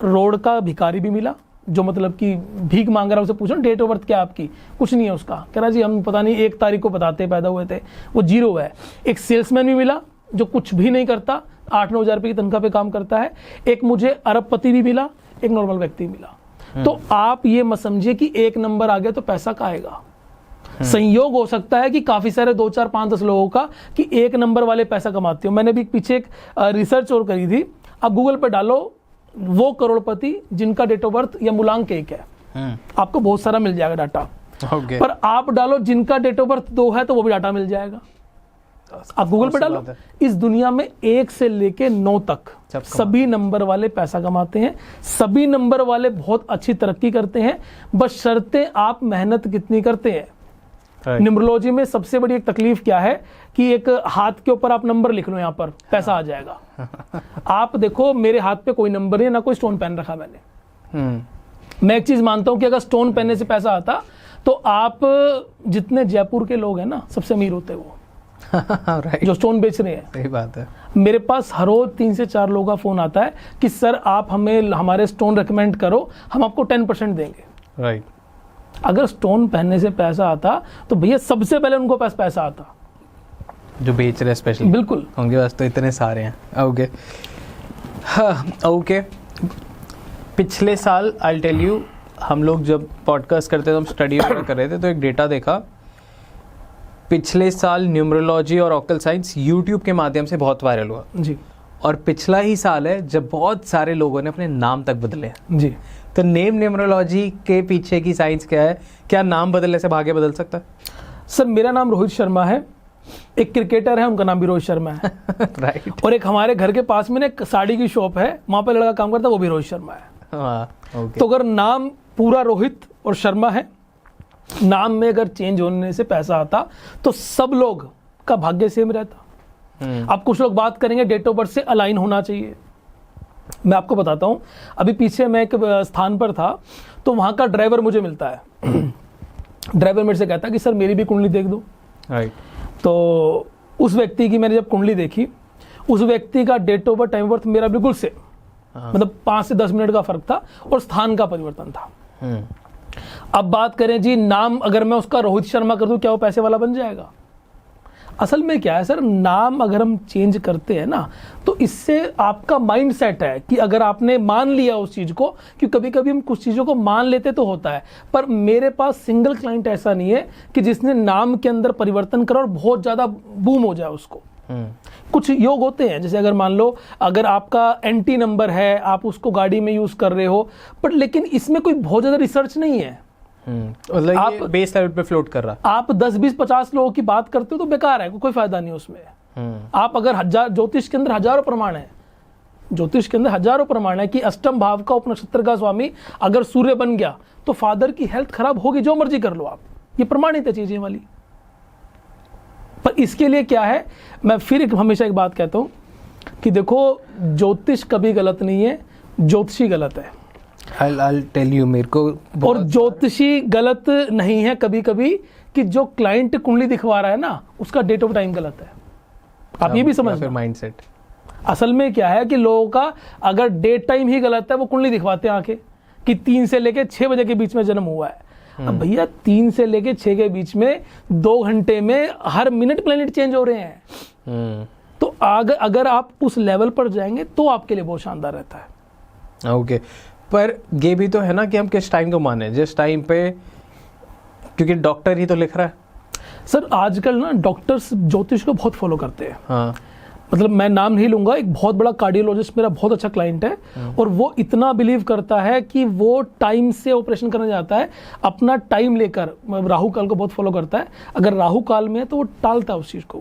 रोड का भिखारी भी मिला, जो मतलब कि भीख मांग रहा है, उसे पूछो डेट ऑफ बर्थ क्या आपकी, कुछ नहीं है उसका, कह रहा जी हम पता नहीं 1 तारीख को बताते पैदा हुए थे, वो 0 है। एक सेल्समैन भी मिला जो कुछ भी नहीं करता, 8-9 हज़ार रुपये की तनख्वाह पे काम करता है। एक मुझे अरबपति भी मिला, एक नॉर्मल व्यक्ति मिला। तो आप ये मत समझिए कि 1 नंबर आ गया तो पैसा का आएगा। संयोग हो सकता है कि काफी सारे 2, 4, 5, 10 लोगों का कि 1 नंबर वाले पैसा कमाते हो। मैंने भी पीछे एक रिसर्च और करी थी, आप गूगल पर डालो वो करोड़पति जिनका डेट ऑफ बर्थ या मूलांक 1 है, आपको बहुत सारा मिल जाएगा डाटा। पर आप डालो जिनका डेट ऑफ बर्थ 2 है तो वो भी डाटा मिल जाएगा। आप गूगल पे डालो, इस दुनिया में 1 से लेके 9 तक सभी नंबर वाले पैसा कमाते हैं, सभी नंबर वाले बहुत अच्छी तरक्की करते हैं, बस शर्तें आप मेहनत कितनी करते हैं। न्यूमरोलॉजी में सबसे बड़ी एक तकलीफ क्या है कि एक हाथ के ऊपर आप नंबर लिख लो, यहाँ पर पैसा आ जाएगा। आप देखो मेरे हाथ पे कोई नंबर नहीं है, ना कोई स्टोन पहन रखा मैंने। मैं एक चीज मानता हूं कि अगर स्टोन पहनने से पैसा आता तो आप जितने जयपुर के लोग हैं ना सबसे अमीर होते वो जो स्टोन बेच रहे हैं। सही बात है। मेरे पास हर रोज 3 से 4 लोगों का फोन आता है कि सर आप हमें हमारे स्टोन रिकमेंड करो, हम आपको 10% देंगे। राइट। अगर स्टोन पहनने से पैसा आता तो भैया सबसे पहले उनको पास पैसा आता जो बेच रहे हैं स्पेशली। बिल्कुल, उनके पास तो इतने सारे हैं। ओके हाँ ओके। पिछले साल आई टेल यू, हम लोग जब पॉडकास्ट करते थे, हम स्टडी वगैरह कर रहे थे, तो एक डेटा देखा, पिछले साल न्यूमरोलॉजी और ऑक्कल साइंस यूट्यूब के माध्यम से बहुत वायरल हुआ जी। और पिछला ही साल है जब बहुत सारे लोगों ने अपने नाम तक बदले जी। तो नेम न्यूमरोलॉजी के पीछे की साइंस क्या है? क्या नाम बदलने से भाग्य बदल सकता है? सर मेरा नाम रोहित शर्मा है, एक क्रिकेटर है उनका नाम भी रोहित शर्मा है। राइट। और एक हमारे घर के पास में एक साड़ी की शॉप है, वहां पर लड़का काम करता है, वो भी रोहित शर्मा है। तो अगर नाम पूरा रोहित और शर्मा है, नाम में अगर चेंज होने से पैसा आता तो सब लोग का भाग्य सेम रहता। अब कुछ लोग बात करेंगे डेट ऑफ बर्थ से अलाइन होना चाहिए। मैं आपको बताता हूं, अभी पीछे मैं एक स्थान पर था तो वहां का ड्राइवर मुझे मिलता है। ड्राइवर मेरे से कहता है कि सर मेरी भी कुंडली देख दो। राइट। तो उस व्यक्ति की मैंने जब कुंडली देखी, उस व्यक्ति का date of birth, time birth मेरा बिल्कुल से मतलब 5 से 10 मिनट का फर्क था और स्थान का परिवर्तन था। अब बात करें जी नाम, अगर मैं उसका रोहित शर्मा कर दूं क्या वो पैसे वाला बन जाएगा? असल में क्या है सर, नाम अगर हम चेंज करते हैं ना तो इससे आपका माइंड सेट है कि अगर आपने मान लिया उस चीज को, कि कभी कभी हम कुछ चीजों को मान लेते तो होता है, पर मेरे पास सिंगल क्लाइंट ऐसा नहीं है कि जिसने नाम के अंदर परिवर्तन करा और बहुत ज्यादा बूम हो जाए उसको। कुछ योग होते हैं, जैसे अगर मान लो अगर आपका एंटी नंबर है, आप उसको गाड़ी में यूज कर रहे हो, पर लेकिन इसमें कोई बहुत ज्यादा रिसर्च नहीं है। मतलब आप बेस लेवल पे फ्लोट कर रहा। आप 10, 20, 50 लोगों की बात करते हो तो बेकार है, कोई फायदा नहीं उसमें। आप अगर ज्योतिष के अंदर हजारों प्रमाण है, ज्योतिष के अंदर हजारों प्रमाण है कि अष्टम भाव का उपनक्षत्र का स्वामी अगर सूर्य बन गया तो फादर की हेल्थ खराब होगी, जो मर्जी कर लो आप, ये प्रमाणित है चीजें वाली। पर इसके लिए क्या है, मैं फिर हमेशा एक बात कहता हूं कि देखो ज्योतिष कभी गलत नहीं है, ज्योतिषी गलत है। I'll tell you, मेरे को और ज्योतिषी गलत नहीं है कभी कभी कि जो क्लाइंट कुंडली दिखवा रहा है ना उसका डेट ऑफ टाइम गलत है। आप ये भी समझ माइंडसेट। असल में क्या है कि लोगों का अगर डेट टाइम ही गलत है, वो कुंडली दिखवाते हैं आके कि 3 से लेके 6 बजे के बीच में जन्म हुआ है। अब भैया 3 से लेके 6 के बीच में 2 घंटे में हर मिनट प्लेनेट चेंज हो रहे हैं। तो अगर आप उस लेवल पर जाएंगे तो आपके लिए बहुत शानदार रहता है। ओके, पर ये भी तो है ना कि हम किस टाइम को माने, जिस टाइम पे, क्योंकि डॉक्टर ही तो लिख रहा है। सर आजकल ना डॉक्टर्स ज्योतिष को बहुत फॉलो करते हैं। हाँ, मतलब मैं नाम नहीं लूंगा, एक बहुत बड़ा कार्डियोलॉजिस्ट मेरा बहुत अच्छा क्लाइंट है और वो इतना बिलीव करता है कि वो टाइम से ऑपरेशन करने जाता है, अपना टाइम लेकर। राहु काल को बहुत फॉलो करता है, अगर राहु काल में है तो वो टालता है उस चीज को।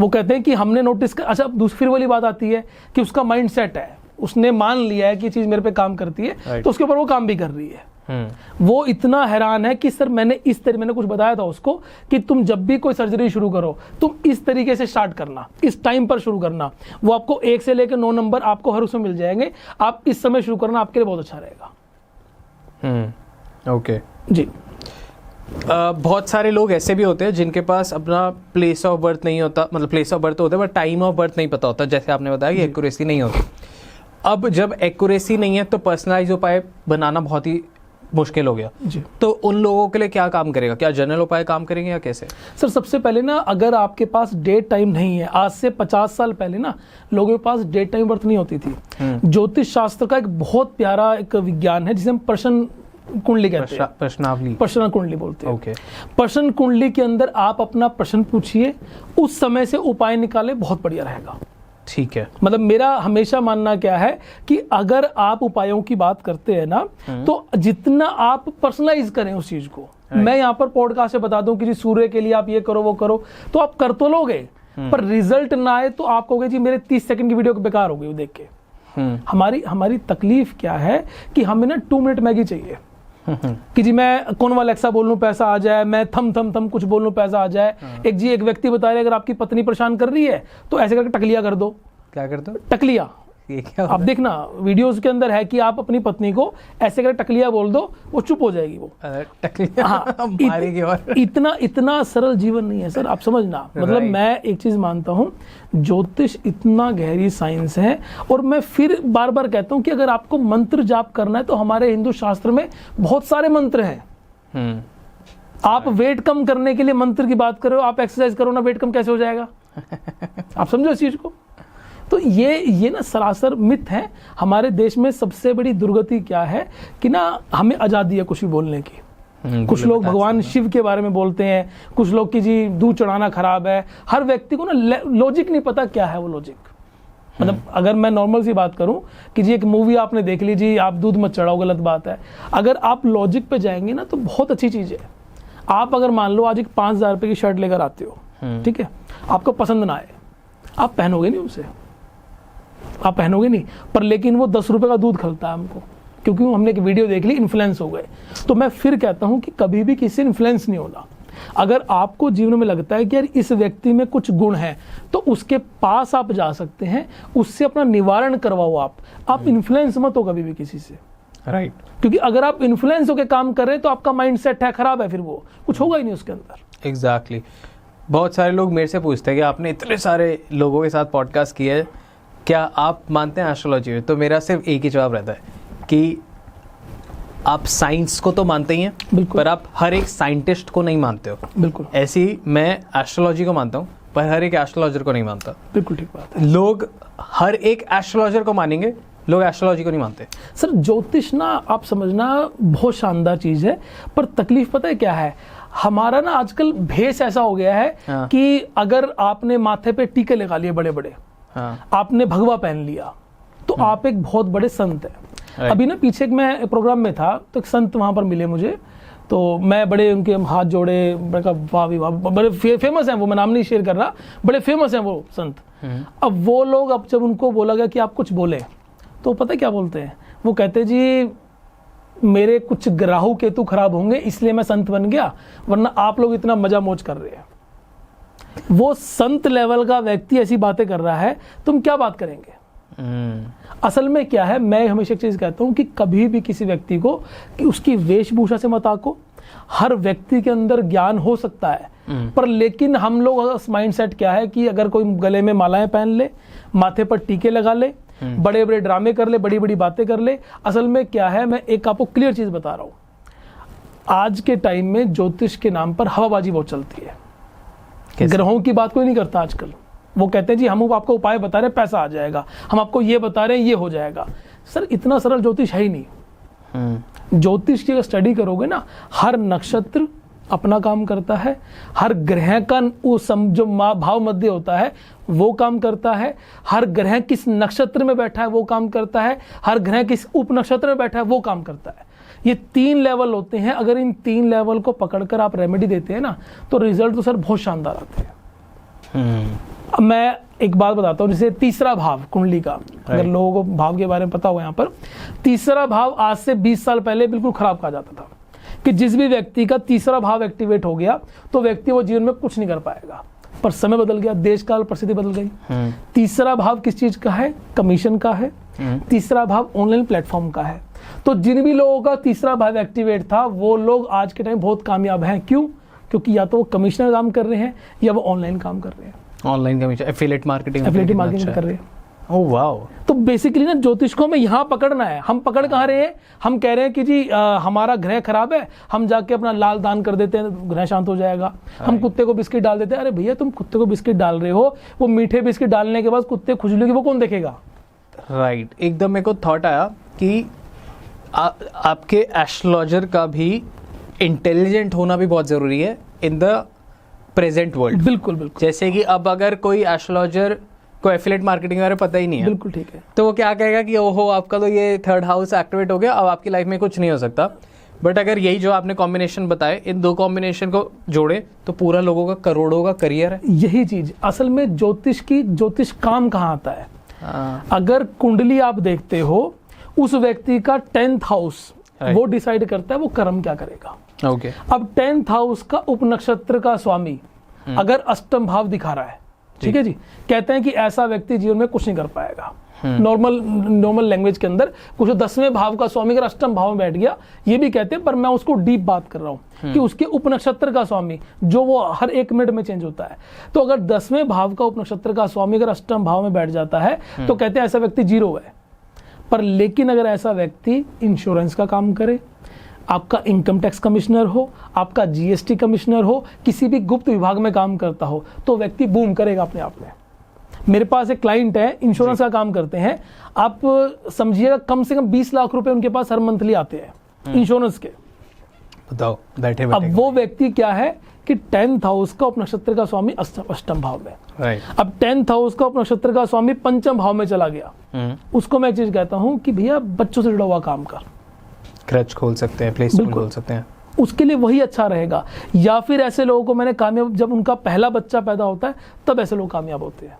वो कहते हैं कि हमने नोटिस कर, अच्छा दूसरी वाली बात आती है कि उसका माइंड सेट है, उसने मान लिया है कि चीज मेरे पे काम करती है, तो उसके ऊपर वो काम भी कर रही है। वो इतना हैरान है कि सर मैंने कुछ बताया था उसको कि तुम जब भी कोई सर्जरी शुरू करो तुम इस तरीके से स्टार्ट करना, इस टाइम पर शुरू करना, वो आपको 1 से लेकर 9 नंबर आपको हर उसमें मिल जाएंगे, आप इस समय शुरू करना, आपके लिए बहुत अच्छा रहेगा। ओके जी। बहुत सारे लोग ऐसे भी होते हैं जिनके पास अपना प्लेस ऑफ बर्थ नहीं होता, मतलब प्लेस ऑफ बर्थ होता है बट टाइम ऑफ बर्थ नहीं पता होता, जैसे आपने बताया कि एक्यूरेसी नहीं होती। अब जब एक्यूरेसी नहीं है तो पर्सनलाइज उपाय बनाना बहुत ही मुश्किल हो गया जी। तो उन लोगों के लिए क्या काम करेगा, क्या जनरल उपाय काम करेंगे या कैसे? सर सबसे पहले ना, अगर आपके पास डेट टाइम नहीं है, आज से 50 साल पहले ना लोगों के पास डेट टाइम बर्थ नहीं होती थी। ज्योतिष शास्त्र का एक बहुत प्यारा एक विज्ञान है जिसे हम प्रश्न कुंडली कहते हैं, प्रश्न कुंडली बोलते हैं। ओके। प्रश्न कुंडली के अंदर आप अपना प्रश्न पूछिए, उस समय से उपाय निकाले, बहुत बढ़िया रहेगा। ठीक है। मतलब मेरा हमेशा मानना क्या है कि अगर आप उपायों की बात करते हैं ना तो जितना आप पर्सनलाइज करें उस चीज को, मैं यहाँ पर पॉडकास्ट से बता दूं कि जी सूर्य के लिए आप ये करो वो करो, तो आप कर तो लोगे पर रिजल्ट ना आए तो आप कहोगे जी मेरे 30 सेकंड की वीडियो बेकार हो गई वो देख के। हमारी तकलीफ क्या है कि हमें ना 2 मिनट मैगी चाहिए कि जी मैं कौन वाला एक्सा बोल लूं पैसा आ जाए, मैं थम थम थम कुछ बोल लूं पैसा आ जाए। एक व्यक्ति बता रहे अगर आपकी पत्नी परेशान कर रही है तो ऐसे करके टकलिया कर दो। क्या कर दो? टकलिया। ये क्या? आप देखना वीडियोस के अंदर है कि आप अपनी पत्नी को ऐसे करके टकलिया बोल दो, वो चुप हो जाएगी। वो टकलिया। हाँ, और इतना सरल जीवन नहीं है सर, आप समझना। मतलब मैं एक चीज मानता हूँ, ज्योतिष इतना गहरी साइंस है। और मैं फिर बार बार कहता हूँ कि अगर आपको मंत्र जाप करना है तो हमारे हिंदू शास्त्र में बहुत सारे मंत्र हैं। आप वेट कम करने के लिए मंत्र की बात करो, आप एक्सरसाइज करो ना, वेट कम कैसे हो जाएगा? आप समझो इस चीज को। तो ये ना सरासर मिथ है। हमारे देश में सबसे बड़ी दुर्गति क्या है कि ना हमें आज़ादी है कुछ भी बोलने की। कुछ लोग भगवान शिव के बारे में बोलते हैं, कुछ लोग कि जी दूध चढ़ाना खराब है। हर व्यक्ति को ना लॉजिक नहीं पता क्या है वो लॉजिक। मतलब अगर मैं नॉर्मल सी बात करूं कि जी एक मूवी आपने देख ली, जी आप दूध मत चढ़ाओ, गलत बात है। अगर आप लॉजिक पे जाएंगे ना तो बहुत अच्छी चीज़ है। आप अगर मान लो आज एक 5,000 रुपये की शर्ट लेकर आते हो, ठीक है, आपको पसंद ना आए, आप पहनोगे नहीं उसे, आप पहनोगे नहीं, पर लेकिन वो 10 रुपए का दूध खरीदता है हमको, क्योंकि हमने एक वीडियो देख ली, इन्फ्लुएंस हो गए। तो मैं फिर कहता हूं कि कभी भी किसी से इन्फ्लुएंस नहीं होना। अगर आपको जीवन में लगता है कि यार इस व्यक्ति में कुछ गुण है तो उसके पास आप जा सकते हैं, उससे अपना निवारण करवाओ। आप इन्फ्लुएंस मत हो कभी भी किसी से, राइट। क्योंकि अगर आप इन्फ्लुएंस होकर काम कर रहे हैं तो आपका माइंड सेट है खराब है, फिर वो कुछ होगा ही नहीं उसके अंदर। एग्जैक्टली। बहुत सारे लोग मेरे से पूछते हैं कि आपने इतने सारे लोगों के साथ पॉडकास्ट किया है, क्या आप मानते हैं एस्ट्रोलॉजी में? तो मेरा सिर्फ एक ही जवाब रहता है कि आप साइंस को तो मानते ही हैं, पर आप हर एक साइंटिस्ट को नहीं मानते हो। बिल्कुल। ऐसे ही मैं एस्ट्रोलॉजी को मानता हूँ पर हर एक एस्ट्रोलॉजर को नहीं मानता। बिल्कुल ठीक बात है। लोग हर एक एस्ट्रोलॉजर को मानेंगे, लोग एस्ट्रोलॉजी को नहीं मानते। सर ज्योतिष ना आप समझना बहुत शानदार चीज है, पर तकलीफ पता है क्या है, हमारा ना आजकल भेष ऐसा हो गया है कि अगर आपने माथे पे टीके लगा लिए बड़े बड़े, आपने भगवा पहन लिया तो आप एक बहुत बड़े संत है। अभी ना पीछे मैं प्रोग्राम में था तो एक संत वहां पर मिले मुझे, तो मैं बड़े उनके हाथ जोड़े, वाह बड़े फेमस हैं वो, मैं नाम नहीं शेयर कर रहा, बड़े फेमस हैं वो संत। अब वो लोग, अब जब उनको बोला गया कि आप कुछ बोले तो पता है क्या बोलते हैं? वो कहते जी मेरे कुछ राहु केतु खराब होंगे इसलिए मैं संत बन गया, वरना आप लोग इतना मजा मौज कर रहे हैं। वो संत लेवल का व्यक्ति ऐसी बातें कर रहा है, तुम क्या बात करेंगे? असल में क्या है, मैं हमेशा एक चीज कहता हूं कि कभी भी किसी व्यक्ति को कि उसकी वेशभूषा से मत आको। हर व्यक्ति के अंदर ज्ञान हो सकता है, पर लेकिन हम लोग माइंडसेट क्या है कि अगर कोई गले में मालाएं पहन ले, माथे पर टीके लगा ले, बड़े बड़े ड्रामे कर ले, बड़ी बड़ी बातें कर ले। असल में क्या है, मैं एक आपको क्लियर चीज बता रहा हूं, आज के टाइम में ज्योतिष के नाम पर हवाबाजी बहुत चलती है। ग्रहों की बात कोई नहीं करता आजकल। वो कहते हैं जी हम आपको उपाय बता रहे हैं, पैसा आ जाएगा, हम आपको ये बता रहे हैं, ये हो जाएगा। सर इतना सरल ज्योतिष है ही नहीं। ज्योतिष की अगर स्टडी करोगे ना, हर नक्षत्र अपना काम करता है, हर ग्रह का जो भाव मध्य होता है वो काम करता है, हर ग्रह किस नक्षत्र में बैठा है वो काम करता है, हर ग्रह किस उप नक्षत्र में बैठा है वो काम करता है। ये 3 लेवल होते हैं। अगर इन 3 लेवल को पकड़कर आप रेमेडी देते हैं ना, तो रिजल्ट तो सर बहुत शानदार आते हैं। अब मैं एक बात बताता हूँ, जैसे तीसरा भाव कुंडली का, अगर लोगों को भाव के बारे में पता हो, यहाँ पर तीसरा भाव आज से 20 साल पहले बिल्कुल खराब कहा जाता था कि जिस भी व्यक्ति का तीसरा भाव एक्टिवेट हो गया तो व्यक्ति वो जीवन में कुछ नहीं कर पाएगा। पर समय बदल गया, देश काल परिस्थिति बदल गई। तीसरा भाव किस चीज का है? कमीशन का है। तीसरा भाव ऑनलाइन प्लेटफॉर्म का है। तो जिन भी लोगों का तीसरा भाव एक्टिवेट था वो लोग आज के टाइम बहुत कामयाब हैं। क्यों? क्योंकि या तो वो कमिश्नर काम कर रहे हैं या वो ऑनलाइन काम कर रहे हैं। ऑनलाइन कमीशन, एफिलिएट मार्केटिंग कर रहे हैं। Oh wow. तो बेसिकली ना ज्योतिष को हमें यहाँ पकड़ना है। हम पकड़ कहाँ रहे हैं? हम कह रहे हैं कि जी हमारा ग्रह खराब है, हम जाके अपना लाल दान कर देते हैं, ग्रह शांत हो जाएगा। हम कुत्ते को बिस्किट डाल देते हैं। अरे भैया तुम कुत्ते को बिस्किट डाल रहे हो, वो मीठे बिस्किट डालने के बाद कुत्ते खुजली की वो कौन देखेगा? राइट। एकदम मेरे को थॉट आया कि आपके एस्ट्रोलॉजर का भी इंटेलिजेंट होना भी बहुत जरूरी है इन द प्रेजेंट वर्ल्ड। बिल्कुल बिल्कुल। जैसे कि अब अगर कोई एस्ट्रोलॉजर को एफिलिएट मार्केटिंग के बारे में पता ही नहीं है, बिल्कुल ठीक है, तो वो क्या कहेगा कि ओहो आपका तो ये 3rd हाउस एक्टिवेट हो गया, अब आपकी लाइफ में कुछ नहीं हो सकता। बट अगर यही जो आपने कॉम्बिनेशन बताए, इन 2 कॉम्बिनेशन को जोड़े तो पूरा लोगों का करोड़ों का करियर है। यही चीज असल में ज्योतिष काम कहाँ आता है? अगर कुंडली आप देखते हो, उस व्यक्ति का 10th हाउस वो डिसाइड करता है वो कर्म क्या करेगा। ओके। अब 10th हाउस का उप नक्षत्र का स्वामी अगर अष्टम भाव दिखा रहा है, ठीक है जी, कहते हैं कि ऐसा व्यक्ति जीवन में कुछ नहीं कर पाएगा। नॉर्मल लैंग्वेज के अंदर कुछ 10वें भाव का स्वामी अगर अष्टम भाव में बैठ गया, ये भी कहते हैं, पर मैं उसको डीप बात कर रहा हूँ कि उसके उप नक्षत्र का स्वामी जो वो हर 1 मिनट में चेंज होता है। तो अगर 10वें भाव का उप नक्षत्र का स्वामी अगर अष्टम भाव में बैठ जाता है तो कहते हैं ऐसा व्यक्ति 0 है। पर लेकिन अगर ऐसा व्यक्ति इंश्योरेंस का काम करे, आपका इनकम टैक्स कमिश्नर हो, आपका जीएसटी कमिश्नर हो, किसी भी गुप्त विभाग में काम करता हो, तो व्यक्ति बूम करेगा अपने आप में। मेरे पास एक क्लाइंट है, इंश्योरेंस का काम करते हैं। आप समझिएगा कम से कम 20 लाख रुपए उनके पास हर मंथली आते हैं इंश्योरेंस के। बताओ बैठे। अब वो व्यक्ति क्या है कि 10th हाउस का उप नक्षत्र का स्वामी अष्टम भाव में। राइट। अब 10th हाउस का उप नक्षत्र का स्वामी पंचम भाव में चला गया। उसको मैं एक चीज कहता हूँ कि भैया बच्चों से जुड़ा हुआ काम कर, क्रच खोल सकते हैं, प्ले स्कूल खोल सकते हैं, उसके लिए वही अच्छा रहेगा। या फिर ऐसे लोगों को मैंने कामयाब, जब उनका पहला बच्चा पैदा होता है तब ऐसे लोग कामयाब होते हैं।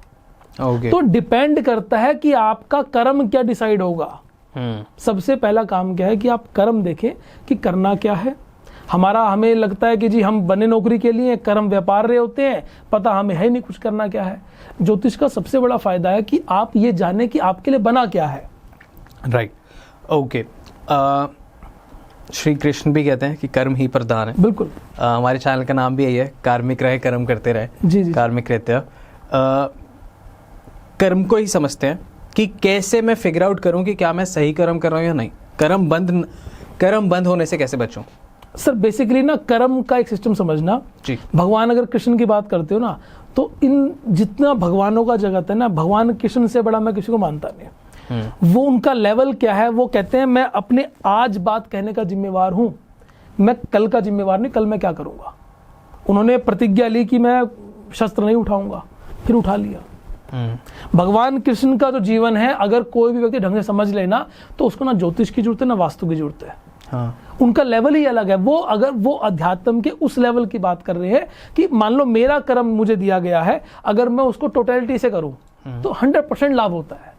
Okay. तो डिपेंड करता है कि आपका कर्म क्या डिसाइड होगा। सबसे पहला काम क्या है कि आप कर्म देखें कि करना क्या है। हमें लगता है कि जी हम बने नौकरी के लिए, कर्म व्यापार रहे होते हैं, पता हमें है नहीं कुछ करना क्या है। ज्योतिष का सबसे बड़ा फायदा है कि आप ये जाने कि आपके लिए बना क्या है। राइट। ओके। श्री कृष्ण भी कहते हैं कि कर्म ही प्रधान है। बिल्कुल। हमारे चैनल का नाम भी यही है, कार्मिक रहे कर्म करते रहे। जी। कार्मिक रहते हैं। कर्म को ही समझते हैं कि कैसे मैं फिगर आउट करूं कि क्या मैं सही कर्म कर रहा हूं या नहीं। कर्म बंद होने से कैसे बचूं? सर बेसिकली ना कर्म का एक सिस्टम समझना जी। भगवान अगर कृष्ण की बात करते हो ना, तो इन जितना भगवानों का जगत है ना, भगवान कृष्ण से बड़ा मैं किसी को मानता नहीं। वो उनका लेवल क्या है, वो कहते हैं मैं अपने आज बात कहने का जिम्मेवार हूं, मैं कल का जिम्मेवार नहीं, कल मैं क्या करूंगा। उन्होंने प्रतिज्ञा ली कि मैं शस्त्र नहीं उठाऊंगा, फिर उठा लिया। भगवान कृष्ण का जो जीवन है, अगर कोई भी व्यक्ति ढंग से समझ लेना तो उसको ना ज्योतिष की जरूरत है ना वास्तु की जरूरत है। हाँ। उनका लेवल ही अलग है। वो अगर वो अध्यात्म के उस लेवल की बात कर रहे हैं कि मान लो मेरा कर्म मुझे दिया गया है, अगर मैं उसको टोटलिटी से करूं तो 100% लाभ होता है।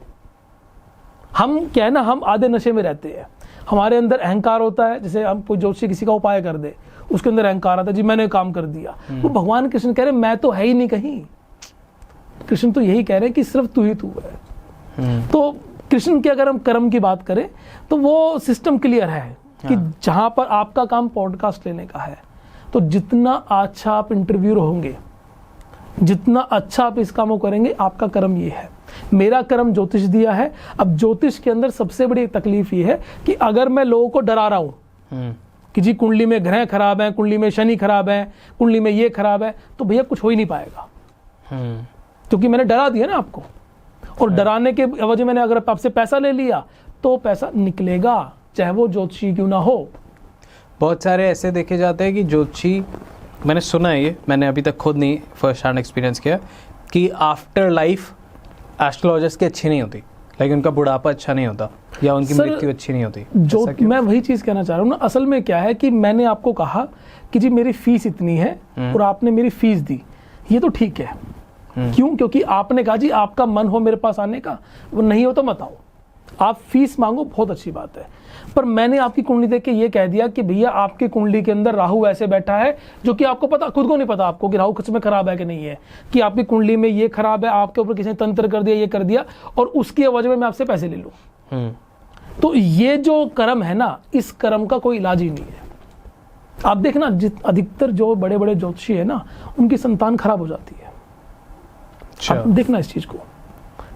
हम क्या है ना, हम आधे नशे में रहते हैं, हमारे अंदर अहंकार होता है। जैसे हम कोई ज्योतिषी किसी का उपाय कर दे, उसके अंदर अहंकार आता है, जी मैंने काम कर दिया। वो भगवान कृष्ण कह रहे मैं तो है ही नहीं कहीं। कृष्ण तो यही कह रहे हैं कि सिर्फ तू ही तू है। तो कृष्ण की अगर हम कर्म की बात करें तो वो सिस्टम क्लियर है कि जहां पर आपका काम पॉडकास्ट लेने का है, तो जितना अच्छा आप इंटरव्यू होंगे, जितना अच्छा आप इस काम को करेंगे, आपका कर्म ये है। मेरा कर्म ज्योतिष दिया है। अब ज्योतिष के अंदर सबसे बड़ी तकलीफ ये है कि अगर मैं लोगों को डरा रहा हूं कि जी कुंडली में ग्रह खराब है, कुंडली में शनि खराब है, कुंडली में ये खराब है, तो भैया कुछ हो ही नहीं पाएगा, क्योंकि मैंने डरा दिया ना आपको। और डराने के एवज मैंने अगर आपसे पैसा ले लिया तो पैसा निकलेगा, चाहे वो ज्योतिषी क्यों ना हो। बहुत सारे ऐसे देखे जाते हैं कि ज्योतिषी, मैंने सुना है ये, मैंने अभी तक खुद नहीं फर्स्ट हैंड एक्सपीरियंस किया, कि आफ्टर लाइफ एस्ट्रोलॉजर्स की अच्छी नहीं होती, लाइक उनका बुढ़ापा अच्छा नहीं होता या उनकी मृत्यु अच्छी नहीं होती। जो मैं वही चीज़ कहना चाह रहा हूँ ना, असल में क्या है कि मैंने आपको कहा कि जी मेरी फीस इतनी है और आपने मेरी फीस दी, ये तो ठीक है। क्यों? क्योंकि आपने कहा जी आपका मन हो मेरे पास आने का, वो नहीं हो तो मत आओ, आप फीस मांगो, बहुत अच्छी बात है। पर मैंने आपकी कुंडली देख के ये कह दिया कि भैया आपकी कुंडली के अंदर राहु ऐसे बैठा है, जो कि आपको पता, खुद को नहीं पता आपको कि राहु सच में खराब है कि नहीं है, कि आपकी कुंडली में ये खराब है, आपके ऊपर किसी ने तंत्र कर दिया, ये कर दिया, और उसकी वजह में मैं आपसे पैसे ले लूँ। तो ये जो कर्म है ना, इस कर्म का कोई इलाज ही नहीं है। आप देखना अधिकतर जो बड़े बड़े ज्योतिषी है ना, उनकी संतान खराब हो जाती है। आप देखना इस चीज को,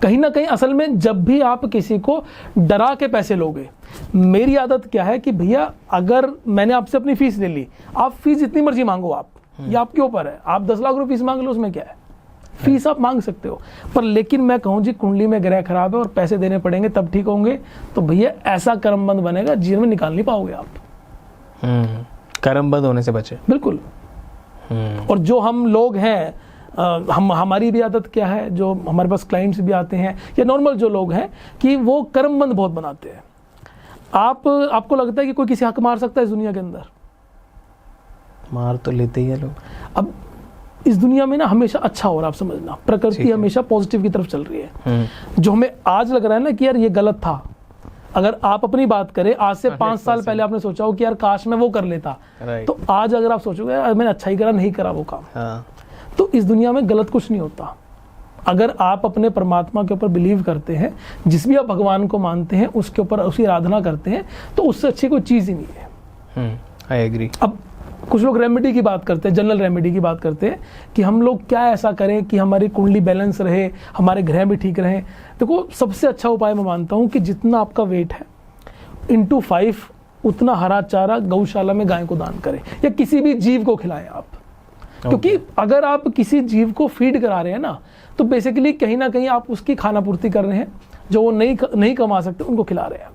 कहीं ना कहीं असल में जब भी आप किसी को डरा के पैसे लोगे, मेरी आदत क्या है कि भैया अगर मैंने आपसे अपनी फीस ले ली, आप फीस जितनी मर्जी मांगो, आप ये आपके ऊपर है, आप 10 लाख रुपए फीस मांग लो, उसमें क्या है, फीस आप मांग सकते हो। पर लेकिन मैं कहूँ जी कुंडली में ग्रह खराब है और पैसे देने पड़ेंगे तब ठीक होंगे, तो भैया ऐसा कर्मबंध बनेगा जीवन में निकाल नहीं पाओगे आप। कर्मबंध होने से बचे, बिल्कुल। और जो हम लोग हैं, हमारी भी आदत क्या है, जो हमारे पास क्लाइंट्स भी आते हैं या नॉर्मल जो लोग हैं, कि वो कर्मबंध बहुत बनाते हैं। आपको लगता है कि कोई किसी हक मार सकता है इस दुनिया के अंदर? मार तो लेते ही है लोग। अब इस दुनिया में ना हमेशा अच्छा हो रहा है, आप समझना, प्रकृति हमेशा पॉजिटिव की तरफ चल रही है। जो हमें आज लग रहा है ना कि यार ये गलत था, अगर आप अपनी बात करें, आज से 5 साल पहले आपने सोचा हो कि यार काश मैं वो कर लेता, तो आज अगर आप सोचोगे यार मैंने अच्छा ही करा, नहीं करा वो काम। तो इस दुनिया में गलत कुछ नहीं होता। अगर आप अपने परमात्मा के ऊपर बिलीव करते हैं, जिस भी आप भगवान को मानते हैं, उसके ऊपर उसकी आराधना करते हैं, तो उससे अच्छी कोई चीज़ ही नहीं है। I agree. अब कुछ लोग रेमेडी की बात करते हैं, जनरल रेमेडी की बात करते हैं कि हम लोग क्या ऐसा करें कि हमारी कुंडली बैलेंस रहे, हमारे ग्रह भी ठीक रहें। देखो, सबसे अच्छा उपाय मैं मानता हूँ कि जितना आपका वेट है × 5 उतना हरा चारा गौशाला में गाय को दान करें, या किसी भी जीव को खिलाएं आप। क्योंकि अगर आप किसी जीव को फीड करा रहे हैं ना, तो बेसिकली कहीं ना कहीं आप उसकी खाना पूर्ति कर रहे हैं, जो वो नहीं कमा सकते उनको खिला रहे हैं।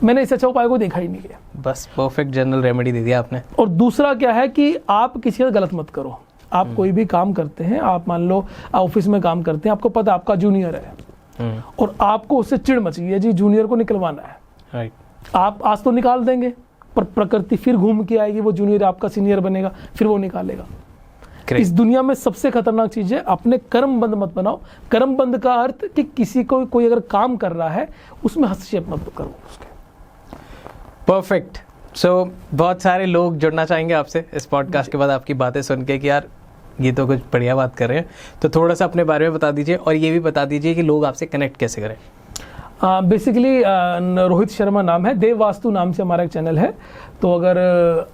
मैंने इससे अच्छा उपाय को देखा ही नहीं है। बस परफेक्ट जनरल रेमेडी दे दिया आपने। और दूसरा क्या है कि आप किसी का गलत मत करो। आप कोई भी काम करते हैं, आप मान लो ऑफिस में काम करते हैं, आपको पता आपका जूनियर है और आपको उससे चिढ़ मची है, जी जूनियर को निकलवाना है, राइट। आप आज तो निकाल देंगे, पर प्रकृति फिर घूम के आएगी, वो जूनियर आपका सीनियर बनेगा, फिर वो निकालेगा। इस दुनिया में सबसे खतरनाक चीज है, अपने कर्म बंद मत बनाओ। कर्म बंद का अर्थ कि किसी को कोई अगर काम कर रहा है उसमें हस्तक्षेप मत करो उसके। परफेक्ट। सो बहुत सारे लोग जुड़ना चाहेंगे आपसे इस पॉडकास्ट के बाद आपकी बातें सुन के कि यार ये तो कुछ बढ़िया बात कर रहे हैं। तो थोड़ा सा अपने बारे में बता दीजिए और ये भी बता दीजिए कि लोग आपसे कनेक्ट कैसे करें। बेसिकली रोहित शर्मा नाम है, देव वास्तु नाम से हमारा एक चैनल है। तो अगर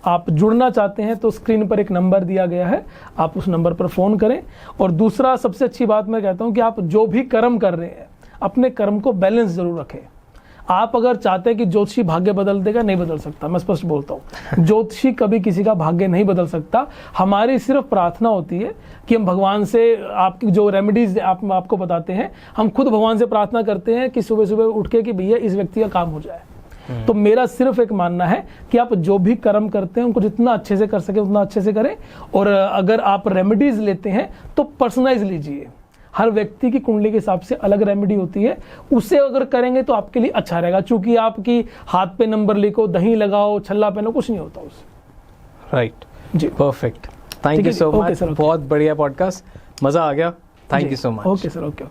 आप जुड़ना चाहते हैं तो स्क्रीन पर एक नंबर दिया गया है, आप उस नंबर पर फ़ोन करें। और दूसरा सबसे अच्छी बात मैं कहता हूं कि आप जो भी कर्म कर रहे हैं अपने कर्म को बैलेंस जरूर रखें। आप अगर चाहते हैं कि ज्योतिषी भाग्य बदल देगा, नहीं बदल सकता, मैं स्पष्ट बोलता हूँ। ज्योतिषी कभी किसी का भाग्य नहीं बदल सकता। हमारी सिर्फ प्रार्थना होती है कि हम भगवान से आपकी जो रेमेडीज आपको बताते हैं, हम खुद भगवान से प्रार्थना करते हैं कि सुबह सुबह उठ के कि भैया इस व्यक्ति का काम हो जाए। तो मेरा सिर्फ एक मानना है कि आप जो भी कर्म करते हैं उनको जितना अच्छे से कर सके उतना अच्छे से करें। और अगर आप रेमेडीज लेते हैं तो पर्सनलाइज लीजिए। हर व्यक्ति की कुंडली के हिसाब से अलग रेमेडी होती है, उसे अगर करेंगे तो आपके लिए अच्छा रहेगा। चूंकि आपकी हाथ पे नंबर लिखो, दही लगाओ, छल्ला पहनो, कुछ नहीं होता उससे। राइट जी, perfect. Thank you so much. बहुत बढ़िया पॉडकास्ट, मजा आ गया। Thank you so much. Okay sir, okay.